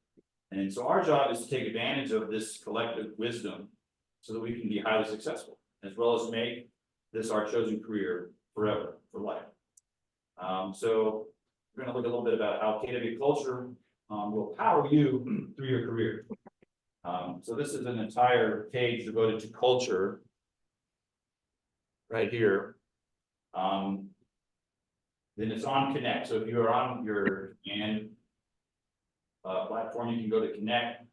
And so our job is to take advantage of this collective wisdom so that we can be highly successful, as well as make this our chosen career forever, for life. So we're going to look a little bit about how KW culture will power you through your career. So this is an entire page devoted to culture right here. Then it's on Connect. So if you are on your platform, you can go to Connect,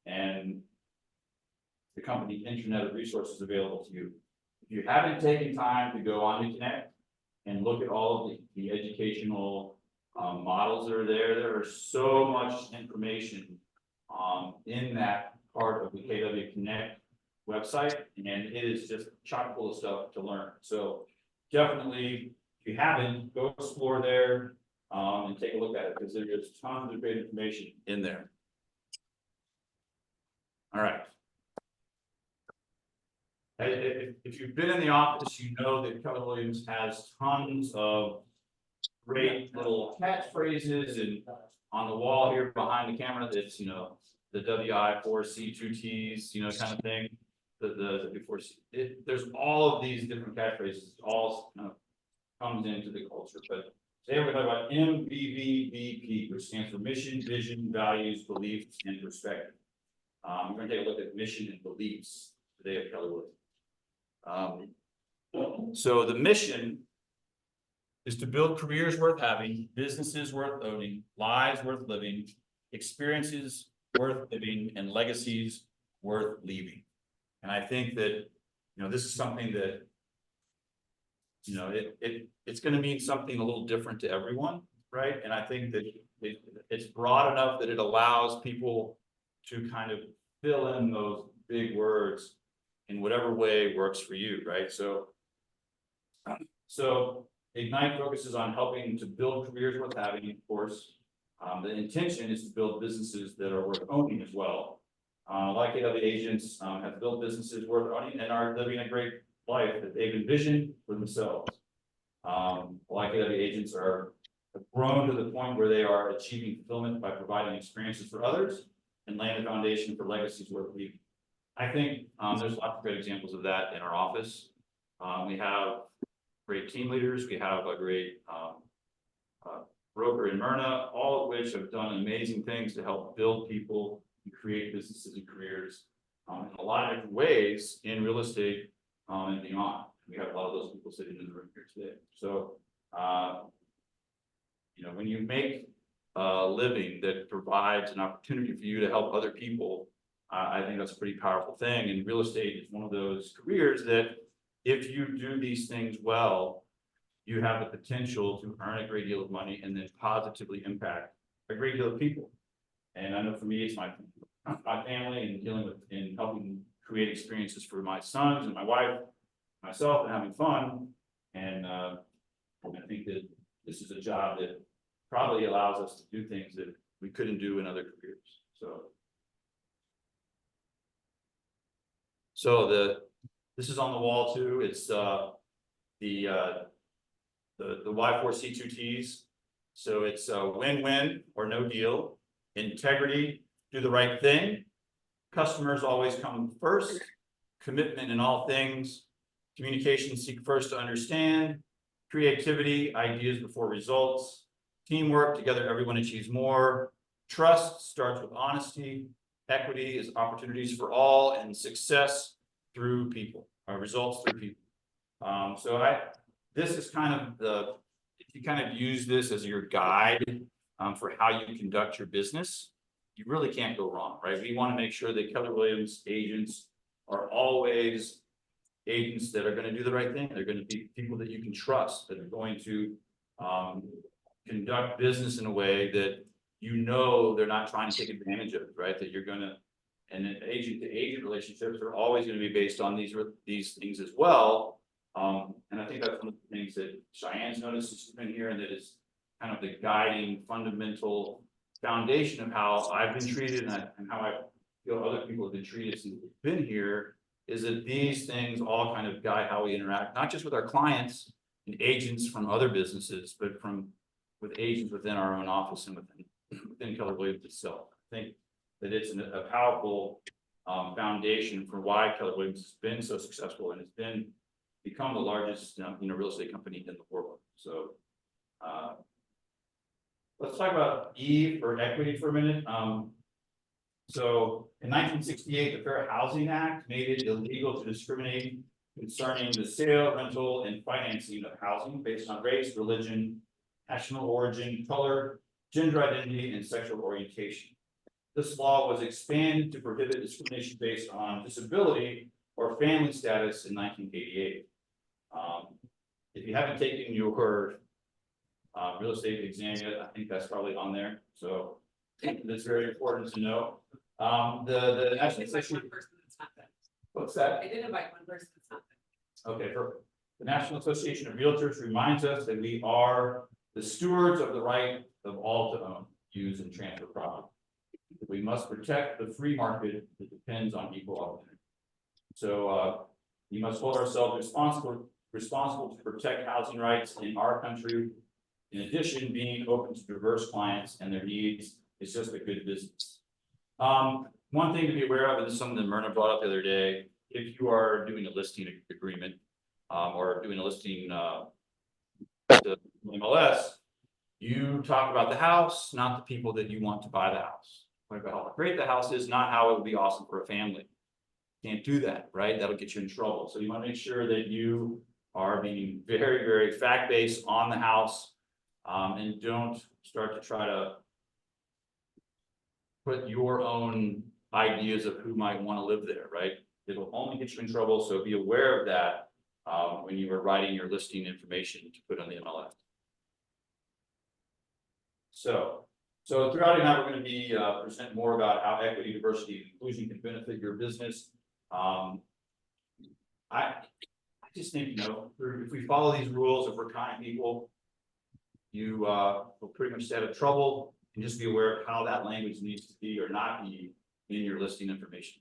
and the company internet of resources available to you. If you haven't taken time to go on to Connect and look at all of the educational models that are there, there is so much information in that part of the KW Connect website, and it is just chock full of stuff to learn. So definitely, if you haven't, go explore there and take a look at it, because there is tons of great information in there. All right. If you've been in the office, you know that Keller Williams has tons of great little catchphrases, and on the wall here behind the camera, that's the WI4C2Ts, kind of thing. The before there's all of these different catchphrases, all kind of comes into the culture. But today we're talking about MVVBP, which stands for mission, vision, values, beliefs, and perspective. We're going to take a look at mission and beliefs today at Keller Williams. So the mission is to build careers worth having, businesses worth owning, lives worth living, experiences worth living, and legacies worth leaving. And I think that, this is something that, it's going to mean something a little different to everyone, right? And I think that it's broad enough that it allows people to kind of fill in those big words in whatever way works for you, right? So Ignite focuses on helping to build careers worth having, of course. The intention is to build businesses that are worth owning as well. Like AW agents, have built businesses worth owning and are living a great life that they've envisioned for themselves. Like AW agents have grown to the point where they are achieving fulfillment by providing experiences for others and laying the foundation for legacies worth leaving. I think, there's lots of great examples of that in our office. We have great team leaders, we have a great, broker in Myrna, all of which have done amazing things to help build people and create businesses and careers, in a lot of different ways in real estate, and beyond. We have a lot of those people sitting in the room here today. So, when you make a living that provides an opportunity for you to help other people, I think that's a pretty powerful thing. And real estate is one of those careers that if you do these things well, you have the potential to earn a great deal of money and then positively impact a great deal of people. And I know for me, it's my family and dealing with and helping create experiences for my sons and my wife, myself, and having fun. And I think that this is a job that probably allows us to do things that we couldn't do in other careers. So this is on the wall too. It's the Y4C2Ts. So it's a win-win or no deal. Integrity, do the right thing. Customers always come first. Commitment in all things. Communication, seek first to understand. Creativity, ideas before results. Teamwork, together everyone achieves more. Trust starts with honesty. Equity is opportunities for all, and success through people, results through people. This is kind of if you kind of use this as your guide for how you conduct your business, you really can't go wrong, right? We want to make sure that Keller Williams agents are always agents that are going to do the right thing. They're going to be people that you can trust, that are going to conduct business in a way that they're not trying to take advantage of, right? That you're going to, and then agent to agent relationships are always going to be based on these things as well. And I think that's one of the things that Cheyenne's noticed has been here, and that is kind of the guiding fundamental foundation of how I've been treated and how I feel other people have been treated since we've been here, is that these things all kind of guide how we interact, not just with our clients and agents from other businesses, but with agents within our own office and within Keller Williams itself. I think that it's a powerful foundation for why Keller Williams has been so successful and has become the largest real estate company in the world. So let's talk about E for equity for a minute. So in 1968, the Fair Housing Act made it illegal to discriminate concerning the sale, rental, and financing of housing based on race, religion, national origin, color, gender identity, and sexual orientation. This law was expanded to prohibit discrimination based on disability or family status in 1988. If you haven't taken your real estate exam yet, I think that's probably on there. So that's very important to know. The National Association. What's that? I did invite one person that's not there. Okay, perfect. The National Association of Realtors reminds us that we are the stewards of the right of all to own, use, and transfer property. We must protect the free market that depends on equal opportunity. So we must hold ourselves responsible to protect housing rights in our country. In addition, being open to diverse clients and their needs is just a good business. One thing to be aware of, and this is something that Myrna brought up the other day, if you are doing a listing agreement or doing a listing to MLS, you talk about the house, not the people that you want to buy the house. Talk about how great the house is, not how it would be awesome for a family. Can't do that, right? That'll get you in trouble. So you want to make sure that you are being very, very fact-based on the house, and don't start to try to put your own ideas of who might want to live there, right? It'll only get you in trouble, so be aware of that when you are writing your listing information to put on the MLS. So throughout tonight, we're going to be present more about how equity, diversity, and inclusion can benefit your business. I just think, you know, if we follow these rules, if we're kind people, you will pretty much stay out of trouble, and just be aware of how that language needs to be or not be in your listing information.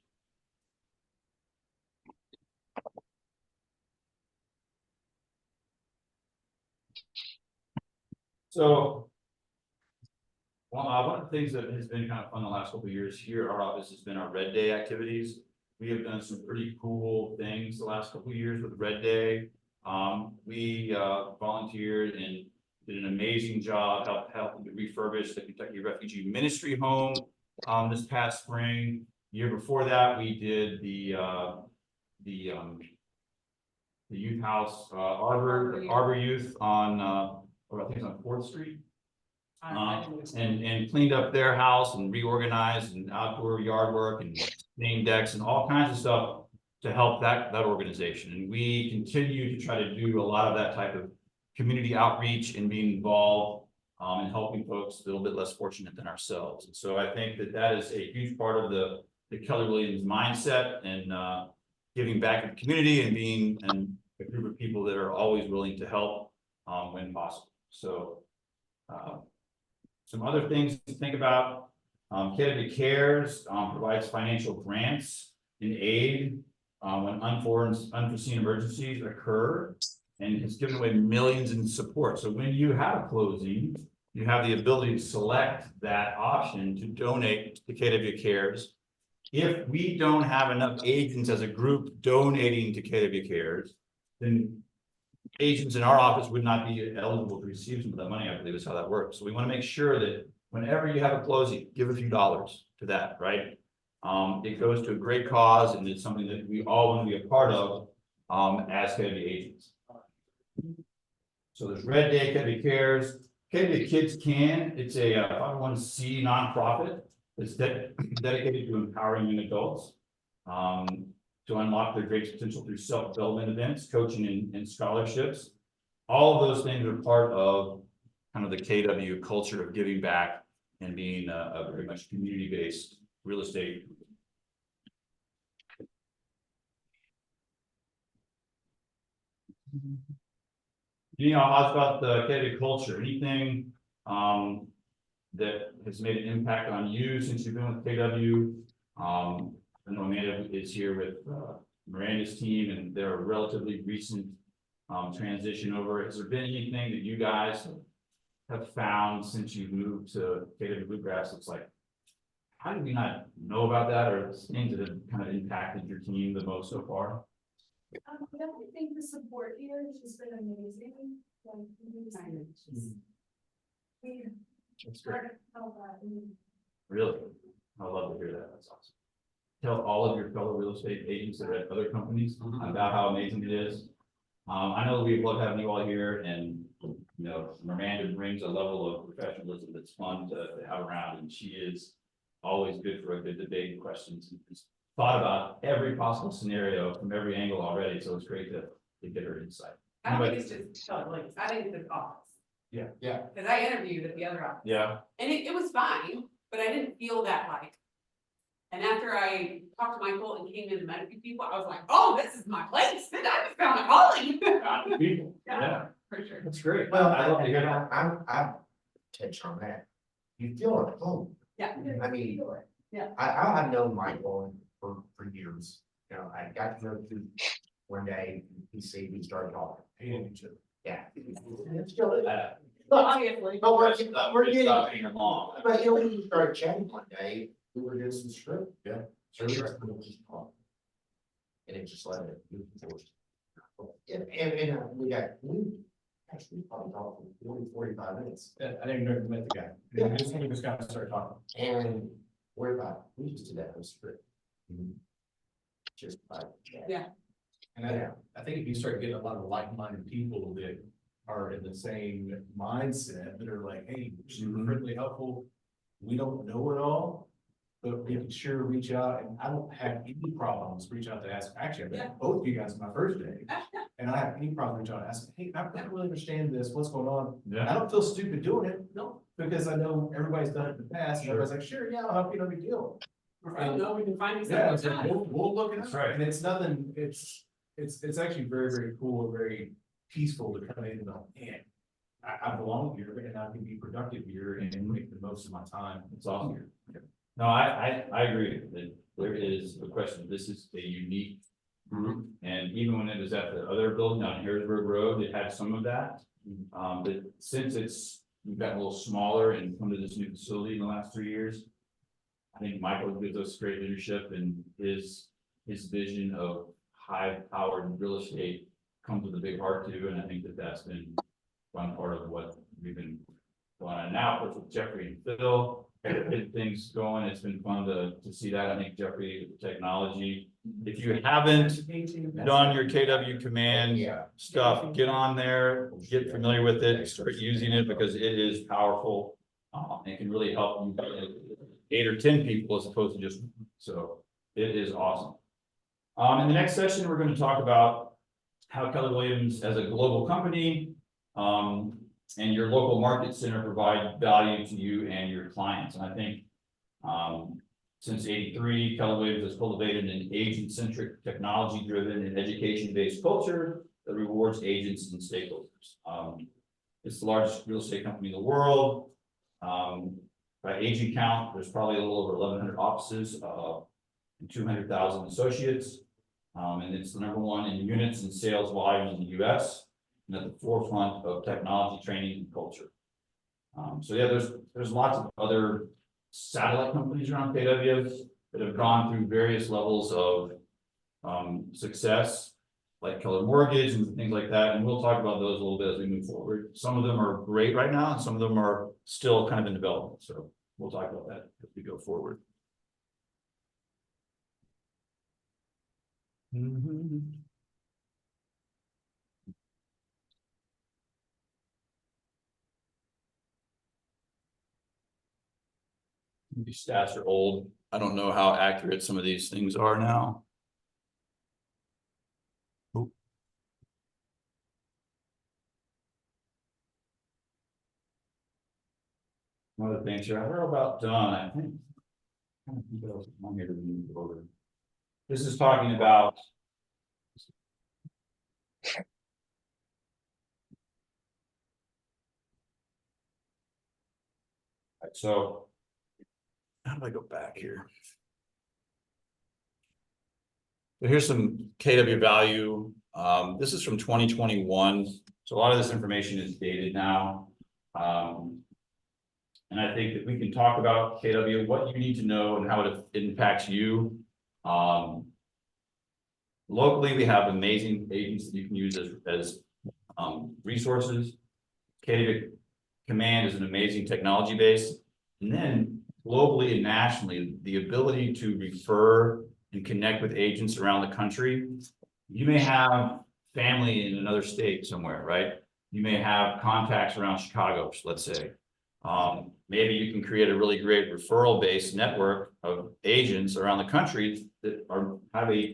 So, well, one of the things that has been kind of fun the last couple of years here at our office has been our Red Day activities. We have done some pretty cool things the last couple of years with Red Day. We volunteered and did an amazing job helping to refurbish the Kentucky Refugee Ministry Home this past spring. Year before that, we did the youth house, Arbor Youth on, or I think it's on 4th Street. And cleaned up their house and reorganized and outdoor yard work and name decks and all kinds of stuff to help that organization. And we continue to try to do a lot of that type of community outreach and being involved in helping folks a little bit less fortunate than ourselves. And so I think that is a huge part of the Keller Williams mindset and giving back to the community and being a group of people that are always willing to help when possible. So some other things to think about. KW Cares provides financial grants and aid when unforeseen emergencies occur, and has given away millions in support. So when you have a closing, you have the ability to select that option to donate to KW Cares. If we don't have enough agents as a group donating to KW Cares, then agents in our office would not be eligible to receive some of that money, I believe is how that works. So we want to make sure that whenever you have a closing, give a few dollars to that, right? It goes to a great cause, and it's something that we all want to be a part of as KW agents. So there's Red Day, KW Cares, KW Kids Can. It's a 501c nonprofit that's dedicated to empowering young adults to unlock their great potential through self-development events, coaching, and scholarships. All of those things are part of kind of the KW culture of giving back and being a very much community-based real estate. You know, I was about the KW culture, anything that has made an impact on you since you've been with KW. I know Amanda is here with Miranda's team, and they're a relatively recent transition over. Has there been anything that you guys have found since you've moved to KW Bluegrass? It's like, how did we not know about that, or things that have kind of impacted your team the most so far? I think the support here has just been amazing. Like, That's great. Really? I love to hear that. That's awesome. Tell all of your fellow real estate agents that are at other companies about how amazing it is. I know we love having you all here, and you know, Miranda brings a level of professionalism that's fun to have around, and she is always good for a good debate and questions. And just thought about every possible scenario from every angle already, so it's great to get her insight. I don't think it's just Keller Williams. I think it's the office. Yeah. Because I interviewed at the other office. Yeah. And it was fine, but I didn't feel that like. And after I talked to Michael and came in and met a few people, I was like, oh, this is my place. I just found a calling. People. Yeah. Yeah, For sure. that's great. Well, I love to hear that. I touch on that. You feel at home. Yeah. I mean, Yeah. I've known Michael for years. You know, I got to know him one day. He said we started talking. Yeah. It's still is. Obviously. But we're getting. Stopping along. But you know, when we started chatting one day, we were doing some script. Yeah. So we just talk. And it just let it move forward. And we actually probably talked for 45 minutes. I didn't even know you met the guy. Yeah. We just got to start talking. And we're about, we just did that with script. Just by chat. Yeah. And I think if you start getting a lot of like-minded people that are in the same mindset, that are like, hey, super friendly, helpful, we don't know it all, but we can sure reach out, and I don't have any problems reach out to ask. Actually, I met both of you guys on my first day, and I have any problem reach out and ask, hey, I don't really understand this, what's going on? I don't feel stupid doing it, no, because I know everybody's done it in the past, and everybody's like, sure, yeah, I'll help you, no big deal. I don't know, we can find you Yeah, something. it's like, we'll look at it. That's right. And it's nothing, it's It's actually very, very cool, very peaceful to come in and go, man, I belong here and I can be productive here and make the most of my time. It's awesome. No, I agree that there is a question. This is a unique group. And even when it was at the other building on Harrisburg Road, it had some of that. But since we've gotten a little smaller and come to this new facility in the last 3 years, I think Michael gives us great leadership, and his vision of high-powered real estate comes with a big heart too, and I think that's been one part of what we've been going on now. Of course, with Jeffrey and Phil, getting things going, it's been fun to see that. I think Jeffrey, with the technology, if you haven't done your KW Command Yeah. stuff, get on there, get familiar with it, start using it, because it is powerful. And can really help you, 8 or 10 people as opposed to just, so it is awesome. In the next session, we're going to talk about how Keller Williams as a global company, and your local market center provide value to you and your clients. And I think, since '83, Keller Williams has cultivated an agent-centric, technology-driven, and education-based culture that rewards agents and stakeholders. It's the largest real estate company in the world. By agent count, there's probably a little over 1,100 offices, and 200,000 associates. And it's the #1 in units and sales volume in the US, and at the forefront of technology training and culture. So yeah, there's lots of other satellite companies around KW that have gone through various levels of success, like Keller Mortgage and things like that. And we'll talk about those a little bit as we move forward. Some of them are great right now, and some of them are still kind of in development. So we'll talk about that as we go forward. These stats are old. I don't know how accurate some of these things are now. Oop. One of the things here, we're about done, I think. I don't think what else is on here to move over. This is talking about. Right, so. How do I go back here? So here's some KW value. This is from 2021. So a lot of this information is dated now. And I think that we can talk about KW, what you need to know and how it impacts you. Locally, we have amazing agents that you can use as resources. KW Command is an amazing technology base. And then globally and nationally, the ability to refer and connect with agents around the country. You may have family in another state somewhere, right? You may have contacts around Chicago, let's say. Maybe you can create a really great referral-based network of agents around the country that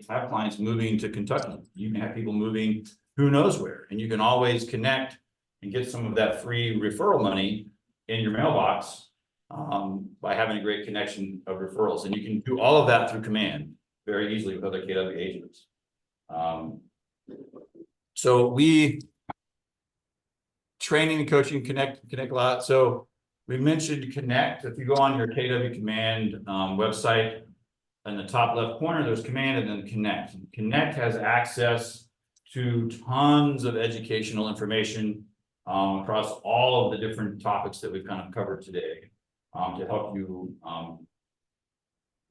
have clients moving to Kentucky. You may have people moving who knows where, and you can always connect and get some of that free referral money in your mailbox by having a great connection of referrals. And you can do all of that through Command very easily with other KW agents. So we training and coaching, connect a lot. So we mentioned Connect. If you go on your KW Command website, in the top left corner, there's Command and then Connect. And Connect has access to tons of educational information across all of the different topics that we've kind of covered today to help you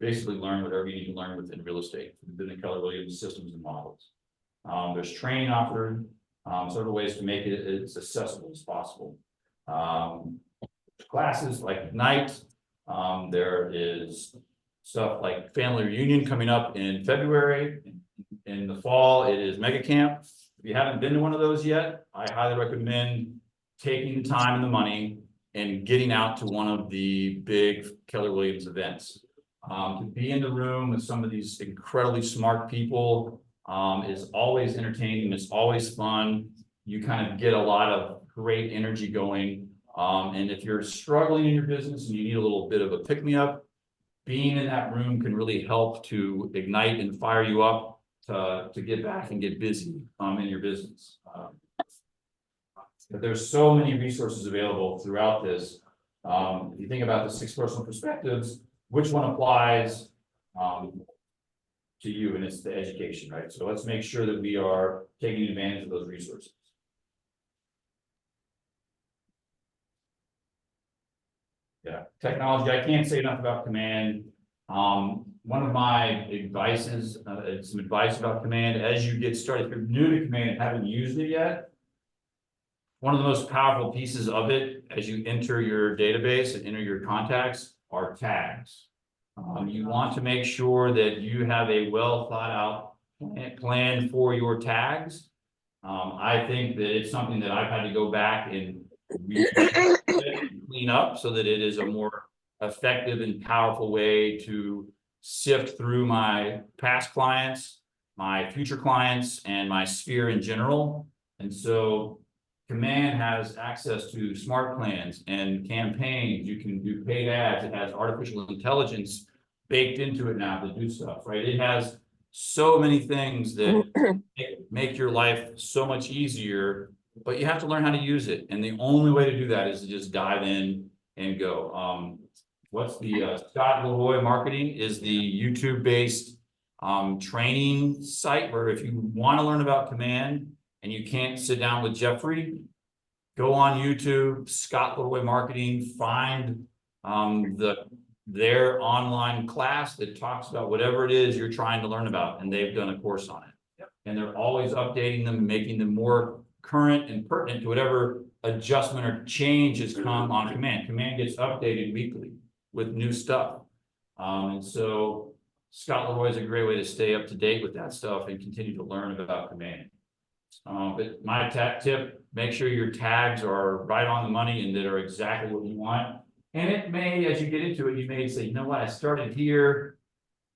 basically learn whatever you need to learn within real estate within the Keller Williams systems and models. There's training offered, several ways to make it as accessible as possible. Classes like Ignite. There is stuff like Family Reunion coming up in February. In the fall, it is Mega Camp. If you haven't been to one of those yet, I highly recommend taking the time and the money and getting out to one of the big Keller Williams events. To be in the room with some of these incredibly smart people is always entertaining. It's always fun. You kind of get a lot of great energy going. And if you're struggling in your business and you need a little bit of a pick-me-up, being in that room can really help to ignite and fire you up. to get back and get busy, in your business. But there's so many resources available throughout this. If you think about the 6 personal perspectives, which one applies, to you, and it's the education, right? So let's make sure that we are taking advantage of those resources. Yeah, technology, I can't say enough about Command. One of my advices, some advice about Command, as you get started, if you're new to Command and haven't used it yet, one of the most powerful pieces of it, as you enter your database and enter your contacts, are tags. You want to make sure that you have a well thought out plan for your tags. I think that it's something that I've had to go back and clean up so that it is a more effective and powerful way to sift through my past clients, my future clients, and my sphere in general. And so Command has access to smart plans and campaigns. You can do paid ads. It has artificial intelligence baked into it now to do stuff, right? It has so many things that make your life so much easier, but you have to learn how to use it. And the only way to do that is to just dive in and go. What's the Scott Leroy Marketing is the YouTube-based training site where if you want to learn about Command and you can't sit down with Jeffrey, go on YouTube, Scott Leroy Marketing, find their online class that talks about whatever it is you're trying to learn about, and they've done a course on it. Yep. And they're always updating them, making them more current and pertinent to whatever adjustment or change has come on Command. Command gets updated weekly with new stuff. And so Scott Leroy is a great way to stay up to date with that stuff and continue to learn about Command. But my tip, make sure your tags are right on the money and that are exactly what you want. And it may, as you get into it, you may say, you know what, I started here,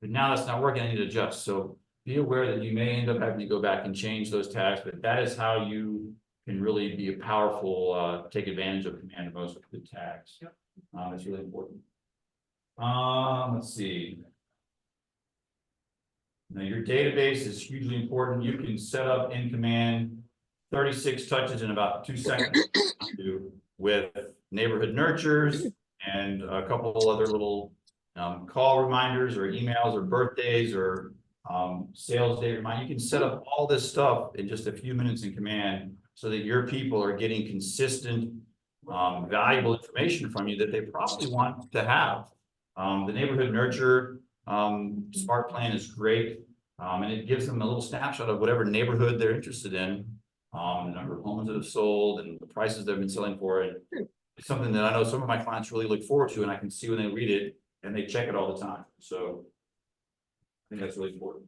but now that's not working, I need to adjust. So be aware that you may end up having to go back and change those tags, but that is how you can really be a powerful, take advantage of Command and most good tags. Yep. It's really important. Let's see. Now your database is hugely important. You can set up in Command 36 touches in about 2 seconds with neighborhood nurtures and a couple other little call reminders or emails or birthdays or sales day reminder. You can set up all this stuff in just a few minutes in Command so that your people are getting consistent, valuable information from you that they probably want to have. The neighborhood nurture smart plan is great. And it gives them a little snapshot of whatever neighborhood they're interested in, the number of homes that have sold and the prices they've been selling for it. It's something that I know some of my clients really look forward to, and I can see when they read it and they check it all the time. So I think that's really important.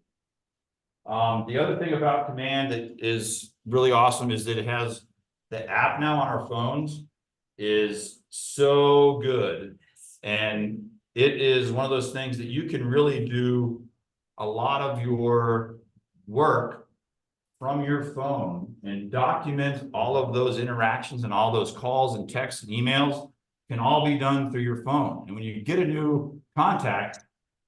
The other thing about Command that is really awesome is that it has the app now on our phones is so good. And it is one of those things that you can really do a lot of your work from your phone and document all of those interactions and all those calls and texts and emails can all be done through your phone. And when you get a new contact,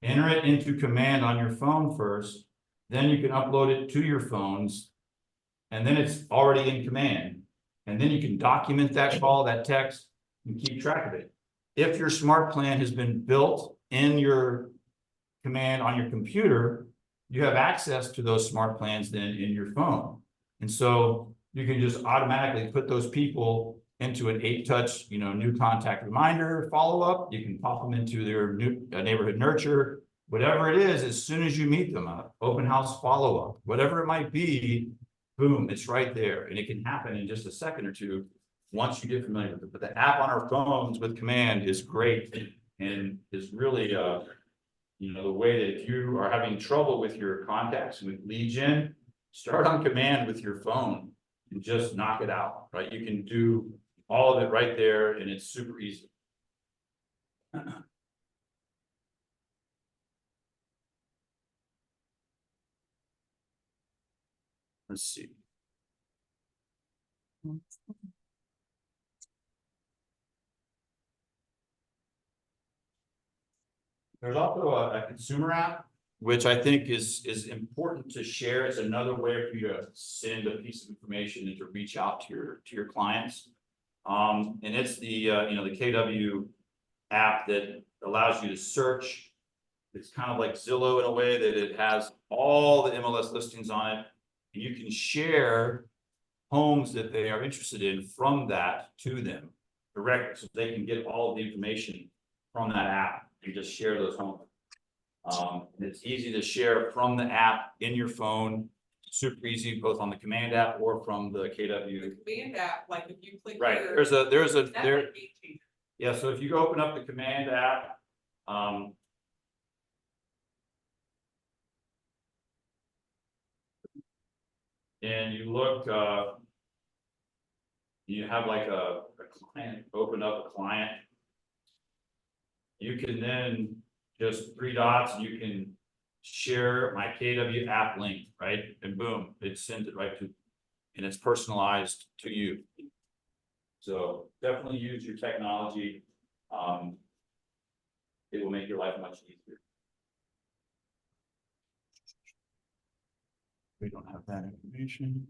enter it into Command on your phone first, then you can upload it to your phones, and then it's already in Command. And then you can document that call, that text, and keep track of it. If your smart plan has been built in your Command on your computer, you have access to those smart plans then in your phone. And so you can just automatically put those people into an 8-touch, new contact reminder follow-up. You can pop them into their new neighborhood nurture, whatever it is, as soon as you meet them, open house follow-up, whatever it might be, boom, it's right there. And it can happen in just a second or two once you get familiar with it. But the app on our phones with Command is great and is really, the way that if you are having trouble with your contacts with lead gen, start on Command with your phone and just knock it out, right? You can do all of it right there and it's super easy. Let's see. There's also a consumer app which I think is important to share. It's another way for you to send a piece of information and to reach out to your clients. And it's the, you know, the KW app that allows you to search. It's kind of like Zillow in a way that it has all the MLS listings on it. And you can share homes that they are interested in from that to them directly, so they can get all of the information from that app and just share those homes. It's easy to share from the app in your phone, super easy, both on the command app or from the KW. Command app, like if you click Right, here, there's a, that's there, like game changer. yeah, so if you go open up the command app, and you look, you have like a client, open up a client. You can then just 3 dots, and you can share my KW app link, right? And boom, it sends it right to, and it's personalized to you. So definitely use your technology. It will make your life much easier. We don't have that information.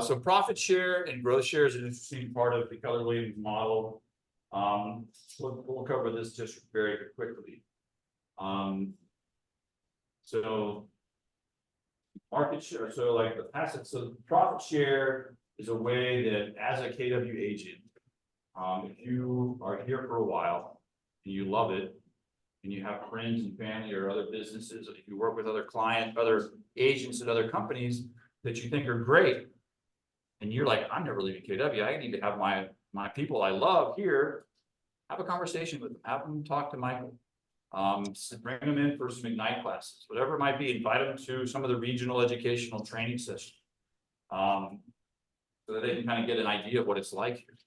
So profit share and growth share is an interesting part of the Keller Williams model. We'll cover this just very quickly. So market share, so like the passive, so profit share is a way that as a KW agent, if you are here for a while and you love it, and you have friends and family or other businesses, if you work with other clients, other agents at other companies that you think are great, and you're like, I'm never leaving KW, I need to have my people I love here, have a conversation with them, have them talk to Michael. Bring them in for some Ignite classes, whatever it might be, invite them to some of the regional educational training sessions. So that they can kind of get an idea of what it's like here.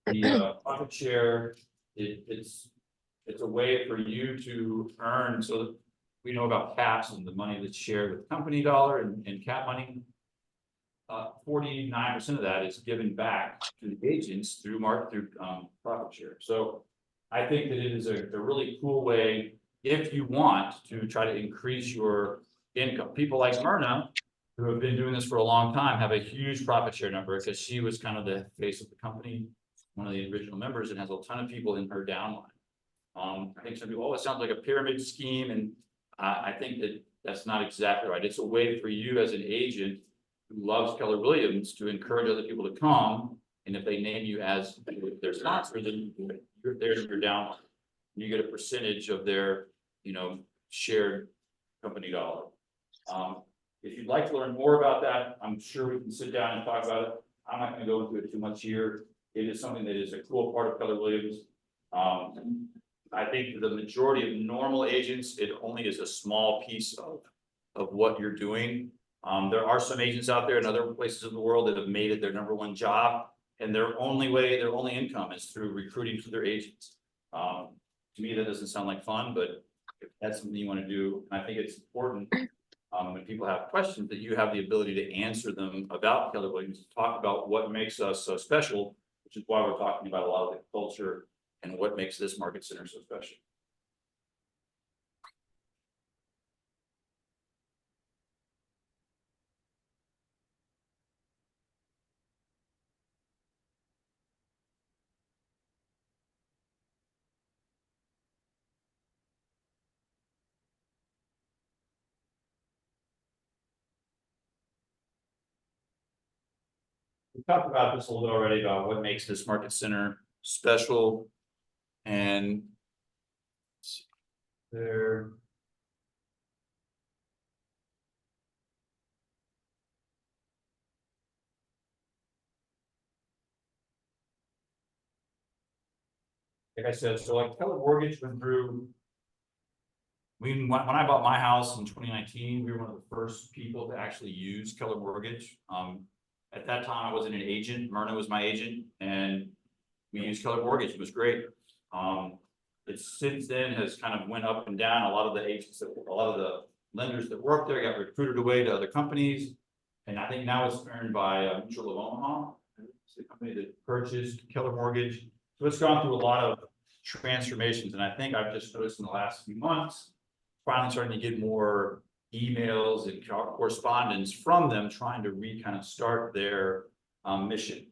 The profit share, it's a way for you to earn, so that we know about caps and the money that's shared with company dollar and cap money. 49% of that is given back to the agents through profit share. So I think that it is a really cool way, if you want to try to increase your income. People like Myrna, who have been doing this for a long time, have a huge profit share number because she was kind of the face of the company, one of the original members, and has a ton of people in her downline. I think some people, oh, it sounds like a pyramid scheme, and I think that that's not exactly right. It's a way for you as an agent who loves Keller Williams to encourage other people to come, and if they name you as their sponsor, then you're down. You get a percentage of their, you know, shared company dollar. If you'd like to learn more about that, I'm sure we can sit down and talk about it. I'm not going to go into it too much here. It is something that is a cool part of Keller Williams. I think for the majority of normal agents, it only is a small piece of what you're doing. There are some agents out there in other places of the world that have made it their #1 job, and their only income is through recruiting to their agents. To me, that doesn't sound like fun, but if that's something you want to do, I think it's important when people have questions that you have the ability to answer them about Keller Williams, talk about what makes us so special, which is why we're talking about a lot of the culture and what makes this market center so special. We talked about this a little bit already about what makes this market center special, and there. Like I said, so like Keller Mortgage went through. When I bought my house in 2019, we were one of the first people to actually use Keller Mortgage. At that time, I wasn't an agent. Myrna was my agent, and we used Keller Mortgage. It was great. It's since then has kind of went up and down. A lot of the agents, a lot of the lenders that work there got recruited away to other companies. And I think now it's owned by Mutual of Omaha, it's the company that purchased Keller Mortgage. So it's gone through a lot of transformations, and I think I've just noticed in the last few months, finally starting to get more emails and correspondence from them trying to kind of start their mission.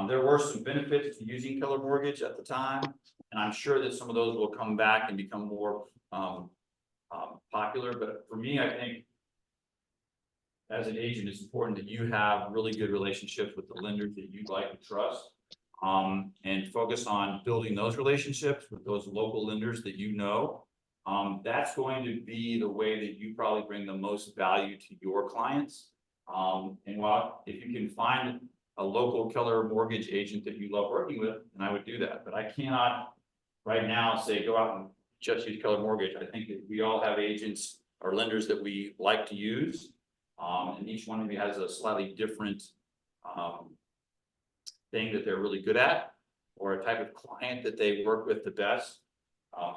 There were some benefits to using Keller Mortgage at the time, and I'm sure that some of those will come back and become more popular. But for me, I think as an agent, it's important that you have really good relationships with the lenders that you like and trust. And focus on building those relationships with those local lenders that you know. That's going to be the way that you probably bring the most value to your clients. And while if you can find a local Keller Mortgage agent that you love working with, then I would do that. But I cannot right now say go out and just use Keller Mortgage. I think that we all have agents or lenders that we like to use. And each one of you has a slightly different thing that they're really good at, or a type of client that they work with the best.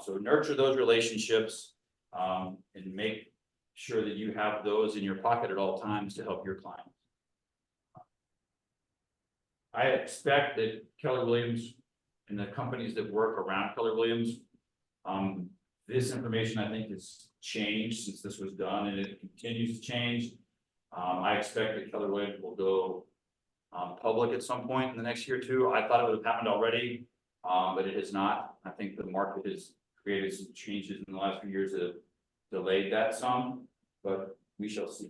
So nurture those relationships and make sure that you have those in your pocket at all times to help your clients. I expect that Keller Williams and the companies that work around Keller Williams, this information I think has changed since this was done, and it continues to change. I expect that Keller Williams will go public at some point in the next year or two. I thought it would have happened already, but it has not. I think the market has created some changes in the last few years that have delayed that some, but we shall see.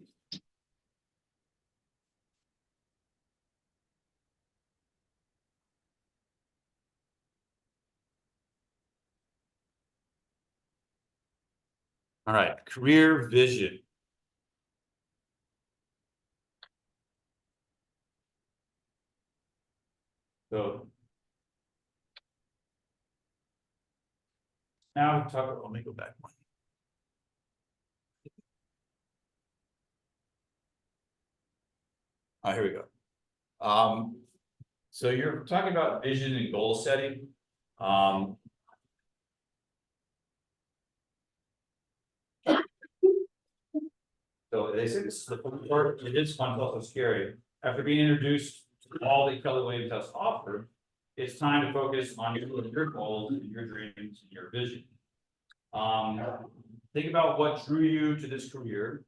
All right, career vision. So now we talk. Let me go back one. All right, here we go. So you're talking about vision and goal setting. So they say this is the fun part. It is fun, it's also scary. After being introduced to all that Keller Williams has to offer, it's time to focus on your goals and your dreams and your vision. Think about what drew you to this career.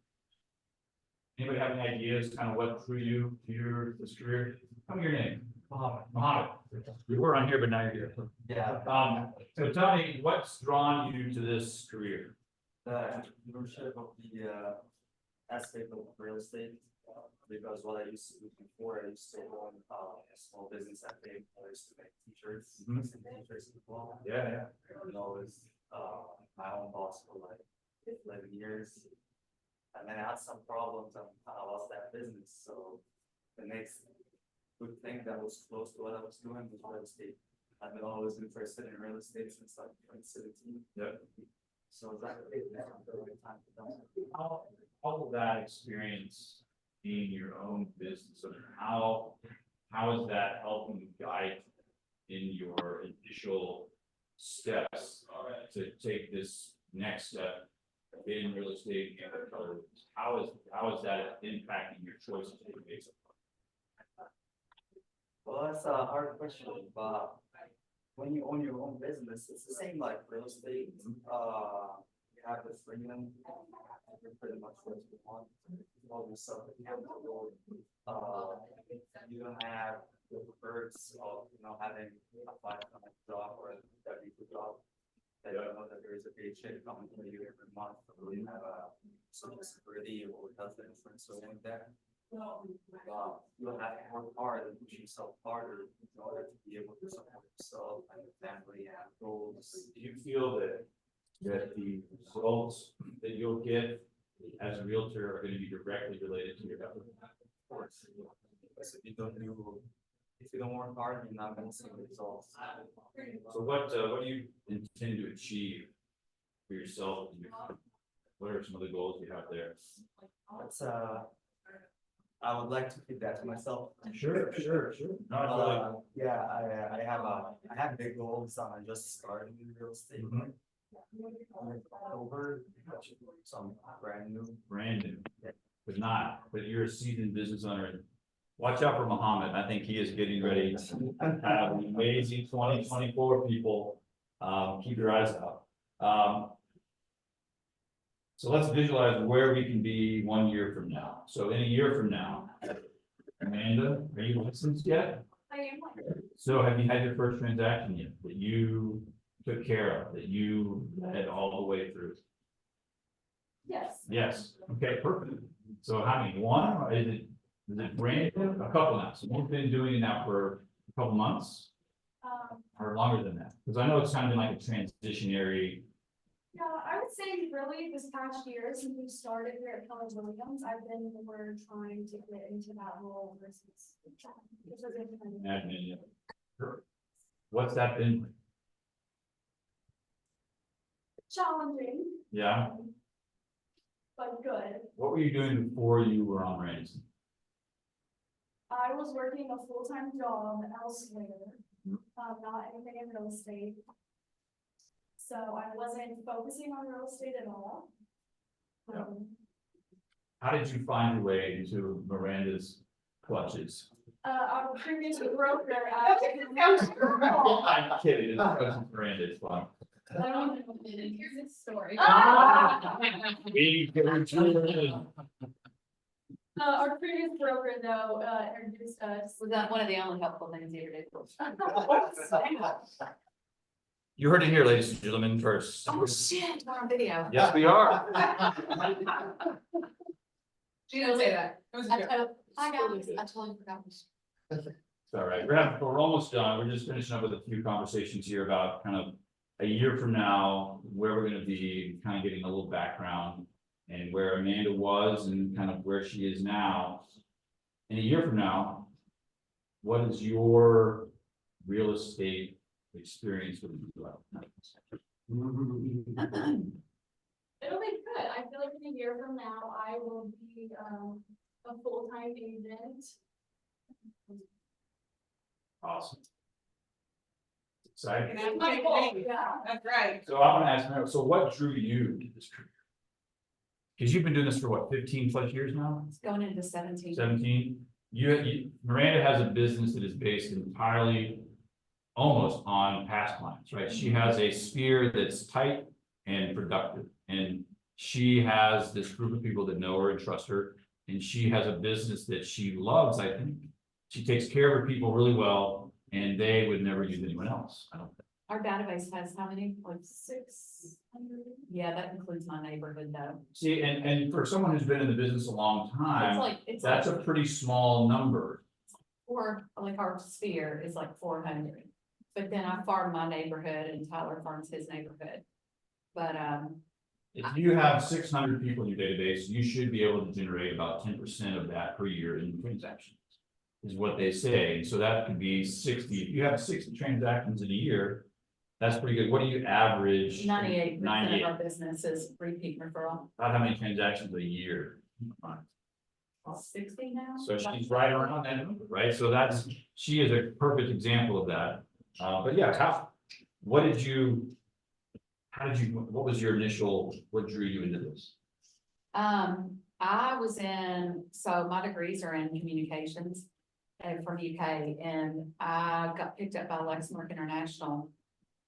Anybody have any ideas kind of what drew you to this career? Tell me your name. Mohammed. You were on here, but now you're here. Yeah, So tell me what's drawn you to this career? the entrepreneurship of the aspect of real estate. Because what I used to do before, I used to own a small business at Big, I used to make t-shirts, Mhm. custom t-shirts as well. Yeah. And I was my own boss for like 11 years. And then I had some problems and I lost that business, so the next good thing that was close to what I was doing was real estate. I've been always interested in real estate since like 2017. Yeah. So it's like the right time to do. All of that experience being your own business, and how is that helping you guide in your initial steps to take this next step in real estate and color? How is that impacting your choices that you make? Well, that's a hard question, but when you own your own business, it's the same like real estate. You have the freedom, you're pretty much what you want, all yourself accountable. You don't have the perks of, having a 5-time job or a W2 job. That you know that there is a paycheck coming to you every month, or you have a social security or health insurance or anything like that. You'll have to work hard and push yourself harder in order to be able to support yourself and your family and goals. Do you feel that the results that you'll get as a realtor are going to be directly related to your effort? Of course, because if you don't work hard, you're not going to see the results. So what do you intend to achieve for yourself? What are some of the goals you have there? I would like to keep that to myself. Sure. No, it's really- Yeah, I have big goals, I'm just starting in real estate. Mhm. Over, some brand new. Brandon, but but you're a seasoned business owner. Watch out for Muhammad. I think he is getting ready to have an amazing 2024 people. Keep your eyes out. So let's visualize where we can be 1 year from now. So in a year from now, Amanda, are you licensed yet? I am. So have you had your first transaction yet that you took care of, that you led all the way through? Yes. Yes, okay, perfect. So how many, one, or is it brand new? A couple now, so you've been doing it now for a couple months or longer than that? Because I know it's kind of been like a transitionary. Yeah, I would say really this past year, since we started here at Keller Williams, I've been more trying to get into that role versus. Admin. What's that been? Like? Challenging, Yeah, but good. what were you doing before you were on Ransom? I was working a full-time job elsewhere, not anything in real estate. So I wasn't focusing on real estate at all. Yeah. How did you find your way into Miranda's clutches? Our previous broker, I'm kidding, it's Miranda, it's fun. I don't know, here's this story. We get Our previous broker though, introduced us. Was that one of the only helpful things you did? You heard it here, ladies and gentlemen, first. Oh, shit, we're on video. Yes, we are. She didn't say that. It was a joke. Hi, guys. I totally forgot. It's all right, we're almost done, we're just finishing up with a few conversations here about kind of a year from now, where we're gonna be, kind of getting a little background. And where Amanda was and kind of where she is now. In a year from now, what is your real estate experience with you? It'll be good. I feel like in a year from now, I will be, a full-time agent. Awesome. Exciting. And My goal, yeah. That's right. So I'm gonna ask now, so what drew you to this career? Because you've been doing this for what, 15 plus years now? It's going into 17. 17? Miranda has a business that is based entirely almost on past clients, right? She has a sphere that's tight and productive. And she has this group of people that know her and trust her. And she has a business that she loves, I think. She takes care of her people really well, and they would never use anyone else, I don't think. Our database has how many? Like 600. Yeah, that includes my neighborhood though. See, and for someone who's been in the business a long time, It's that's like a pretty small number. or like our sphere is like 400. But then I farm my neighborhood and Tyler farms his neighborhood. But If you have 600 people in your database, you should be able to generate about 10% of that per year in transactions. Is what they say, so that could be 60, if you have 60 transactions in a year, that's pretty good. What do you average? 98% 98. of our business is repeat referral. About how many transactions a year? 60 now. So she's right around that number, right? So she is a perfect example of that. But yeah, what was your initial, what drew you into this? I was so my degrees are in communications from UK, and I got picked up by Lexmark International.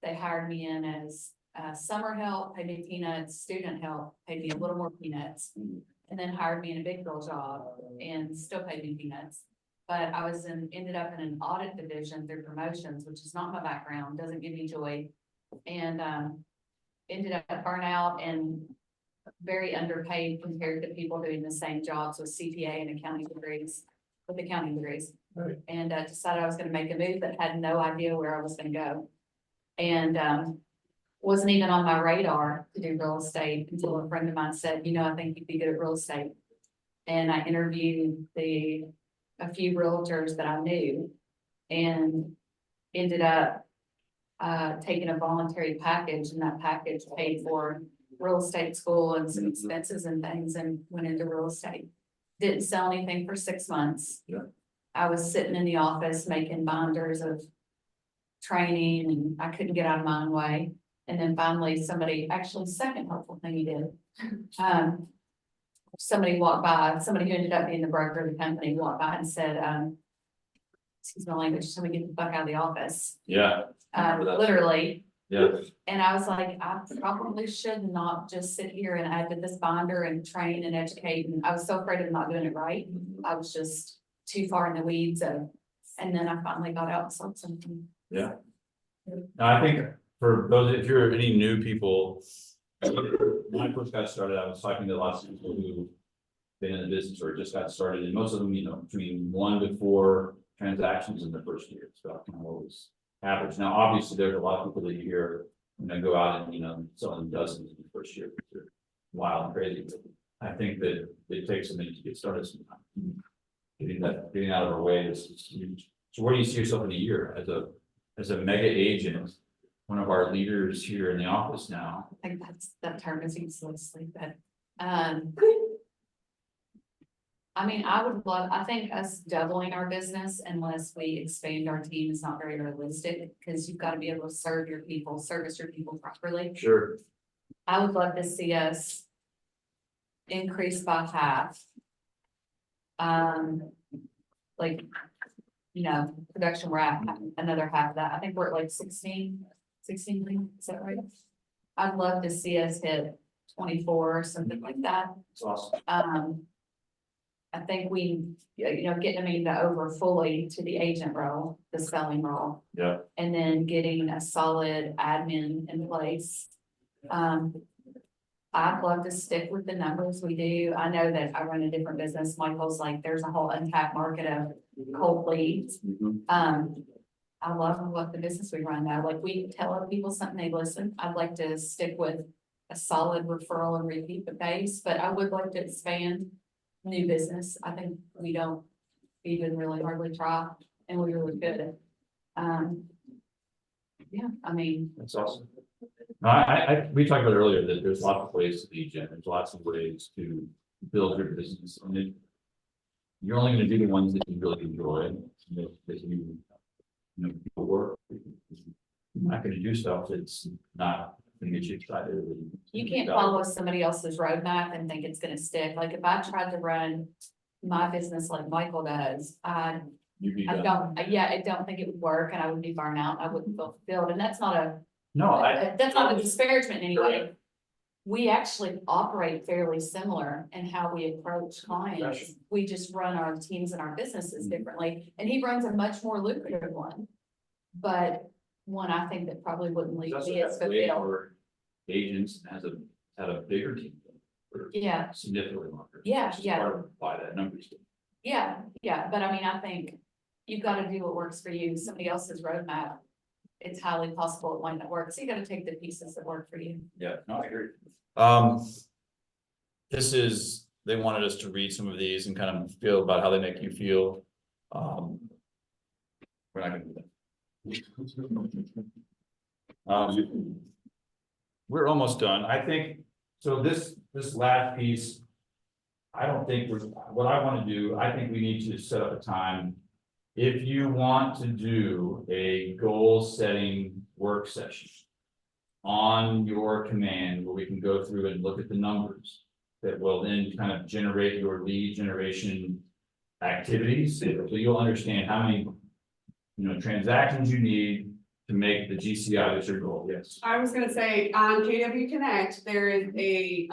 They hired me in as summer help, paid me peanuts, student help, paid me a little more peanuts, and then hired me in a big girl job and still paid me peanuts. But I ended up in an audit division through promotions, which is not my background, doesn't give me joy, and ended up burnout and very underpaid compared to people doing the same jobs with CPA and accounting degrees, Right. And decided I was gonna make a move, but had no idea where I was gonna go. And wasn't even on my radar to do real estate until a friend of mine said, I think you'd be good at real estate. And I interviewed a few realtors that I knew and ended up taking a voluntary package, and that package paid for real estate school and some expenses and things, and went into real estate. didn't sell anything for 6 months. Yeah. I was sitting in the office making binders of training and I couldn't get out of my own way. And then finally somebody, actually second helpful thing he did. Somebody walked by, somebody who ended up being the broker of the company walked by and said, excuse my language, somebody get the fuck out of the office. Yeah, remember that. Literally. yeah, And I was like, I probably should not just sit here and add to this binder and train and educate. And I was so afraid of not doing it right. I was just too far in the weeds and then I finally got out and sold something. yeah. Now, I think for those, if you're any new people, when I first got started, I was talking to lots of people who been in the business or just got started, and most of them, between 1 to 4 transactions in the first year. So kind of what was average. Now, obviously, there's a lot of people that you hear, go out and, selling dozens in the first year. They're wild and crazy. But I think that it takes a minute to get started sometimes. Getting out of our way is huge. So where do you see yourself in a year as a mega agent? One of our leaders here in the office now. I think that term is uselessly, but, I think us doubling our business unless we expand our team is not very realistic, because you've got to be able to service your people properly. Sure. I would love to see us increase by half. Production we're at another half of that. I think we're at like 16 million, is that right? I'd love to see us hit 24 or something like that. It's awesome. I think we, getting them over fully to the agent role, the selling role. Yeah. And then getting a solid admin in place. I'd love to stick with the numbers we do. I know that I run a different business. Michael's like, there's a whole untapped market of cold leads. I love what the business we run now. Like, we tell other people something, they listen. I'd like to stick with a solid referral and repeat base, but I would like to expand new business. I think we don't even really hardly try, and we really could. That's awesome. No, we talked about earlier that there's lots of ways to lead gen. There's lots of ways to build your business. And you're only going to do the ones that you really enjoy, that you work. You're not going to do stuff that's not going to get you excited. You can't follow somebody else's roadmap and think it's gonna stick. Like, if I tried to run my business like Michael does, I don't think it would work, and I would be burned out. I wouldn't feel fulfilled, and that's not a disparagement in any way. We actually operate fairly similar in how we approach clients. We just run our teams and our businesses differently, and he runs a much more lucrative one. But one I think that probably wouldn't leave me as fulfilled. Agents had a bigger team. Yeah. Significantly longer. Yeah, Which is yeah. part of why that number's good. Yeah, but I think you've got to do what works for you. Somebody else's roadmap, it's highly possible it might not work. So you got to take the pieces that work for you. Yeah, no, I agree. They wanted us to read some of these and kind of feel about how they make you feel. We're not gonna do that. We're almost done. I think, so this last piece, I don't think what I want to do, I think we need to set up a time. If you want to do a goal setting work session on your command, where we can go through and look at the numbers that will then kind of generate your lead generation activities, so you'll understand how many, transactions you need to make the GCI that's your goal. Yes. I was gonna say, on KW Connect, there is a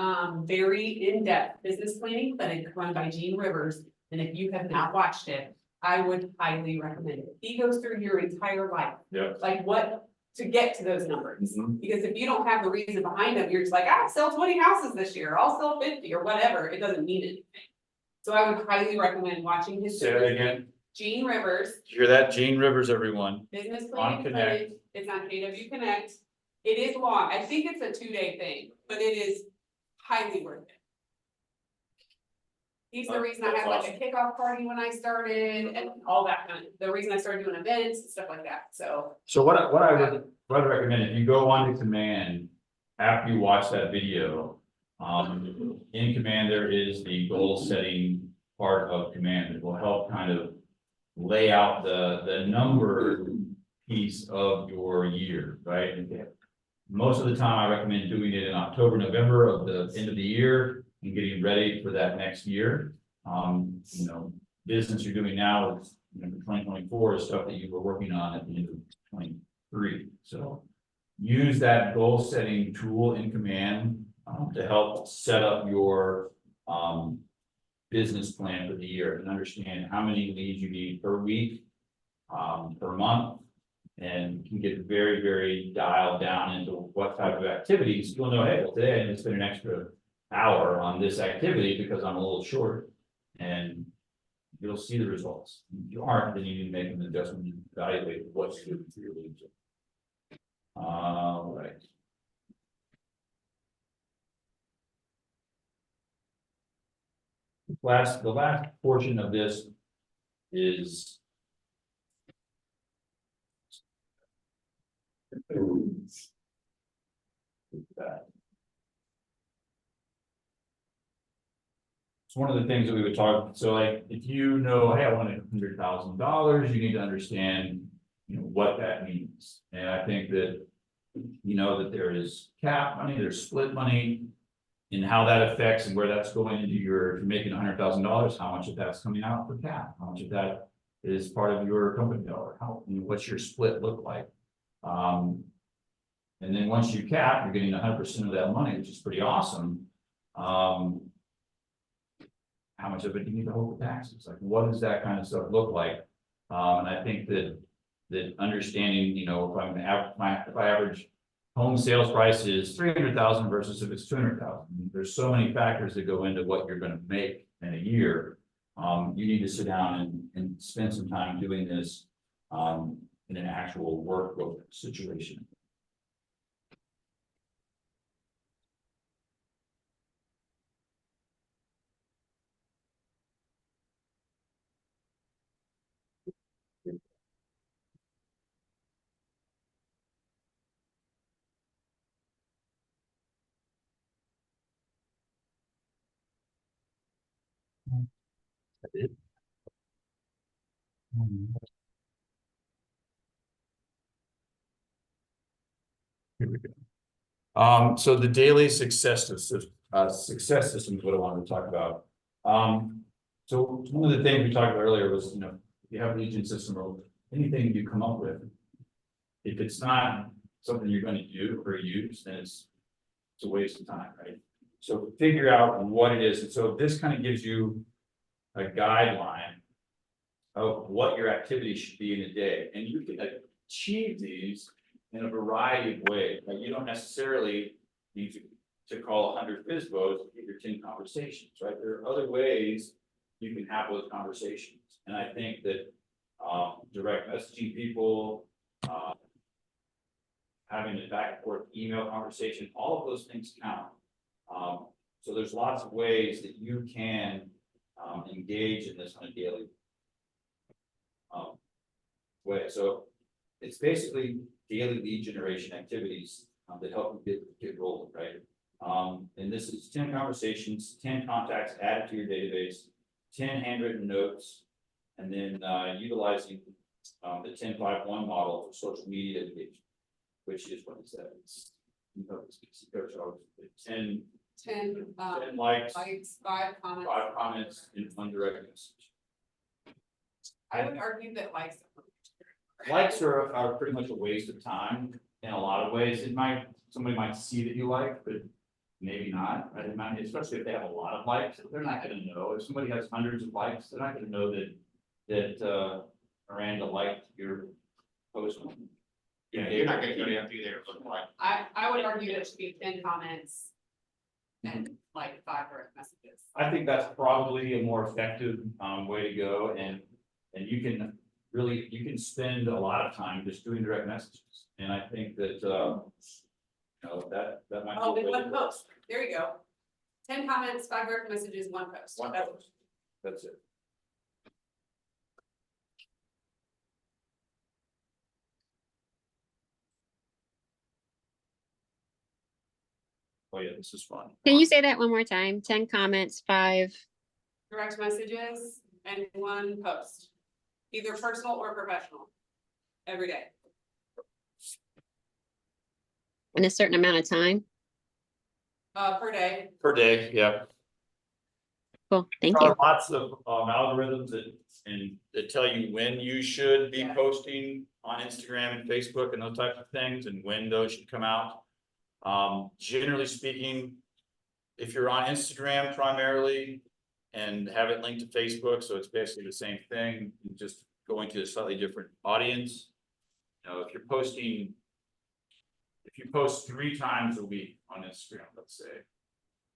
very in-depth business planning clinic run by Gene Rivers. And if you have not watched it, I would highly recommend it. He goes through your entire life. Yeah. Like what to get to those numbers. Mhm. Because if you don't have the reason behind them, you're just like, I'll sell 20 houses this year, I'll sell 50 or whatever. It doesn't mean anything. So I would highly recommend watching his. Say that again. Gene Rivers. Did you hear that? Gene Rivers, everyone. Business On planning Connect. clinic, it's on KW Connect. It is long, I think it's a 2-day thing, but it is highly worth it. He's the reason I had like a kickoff party when I started and all that the reason I started doing events and stuff like that, so. So what I would recommend, if you go on to command, after you watch that video, in command, there is the goal setting part of command that will help kind of lay out the number piece of your year, right? And most of the time, I recommend doing it in October, November of the end of the year and getting ready for that next year. Business you're doing now is, for 2024 is stuff that you were working on at the end of 23. So use that goal setting tool in command to help set up your business plan for the year and understand how many leads you need per week, per month. And you can get very, very dialed down into what type of activities you'll know, hey, well, today I need to spend an extra hour on this activity because I'm a little short. And you'll see the results. If you aren't, then you need to make an adjustment and evaluate what's good for your leads. All right. The last portion of this is it's one of the things that we would talk, so like, if you know, hey, I want $100,000, you need to understand, what that means. And I think that, that there is cap money, there's split money, and how that affects and where that's going into your, if you're making $100,000, how much of that's coming out for cap, how much of that is part of your company dollar, what's your split look like? And then once you cap, you're getting 100% of that money, which is pretty awesome. How much of it do you need to hold for taxes? Like, what does that kind of stuff look like? And I think that understanding, if I average home sales price is 300,000 versus if it's 200,000, there's so many factors that go into what you're going to make in a year. You need to sit down and spend some time doing this in an actual workbook situation. Here we go. So the daily success system is what I wanted to talk about. So one of the things we talked about earlier was, if you have a Legion system or anything you come up with, if it's not something you're going to do or use, then it's a waste of time, right? So figure out what it is. And so this kind of gives you a guideline of what your activity should be in a day. And you can achieve these in a variety of ways. Like, you don't necessarily need to call 100 FISBOs to get your 10 conversations, right? There are other ways you can have those conversations. And I think that direct messaging people, having a back and forth email conversation, all of those things count. So there's lots of ways that you can engage in this on a daily way. So it's basically daily lead generation activities that help you get rolling, right? And this is 10 conversations, 10 contacts added to your database, 10 handwritten notes, and then utilizing the 10-5-1 model for social media engagement, which is what it says. 10 likes, 5 comments. 5 comments, and 1 direct message. I would argue that likes. Likes are pretty much a waste of time in a lot of ways. Somebody might see that you like, but maybe not, right? Especially if they have a lot of likes, they're not going to know. If somebody has hundreds of likes, they're not going to know that Miranda liked your post. Yeah, you're not gonna go down through there, look like. I would argue that it should be 10 comments and like 5 direct messages. I think that's probably a more effective way to go, and you can spend a lot of time just doing direct messages, and I think that that might. Oh, be a in way to one go. post, there you go. 10 comments, 5 direct messages, 1 post. One post. That's it. Oh yeah, this is fun. Can you say that one more time? 10 comments, 5. direct messages, and one post. Either personal or professional, every day. In a certain amount of time. Per day. Per day, yeah. Cool, thank There you. are lots of algorithms that tell you when you should be Yeah. posting on Instagram and Facebook and those types of things, and when those should come out. Generally speaking, if you're on Instagram primarily and have it linked to Facebook, so it's basically the same thing, just going to a slightly different audience. You know, if you post 3 times a week on Instagram, let's say,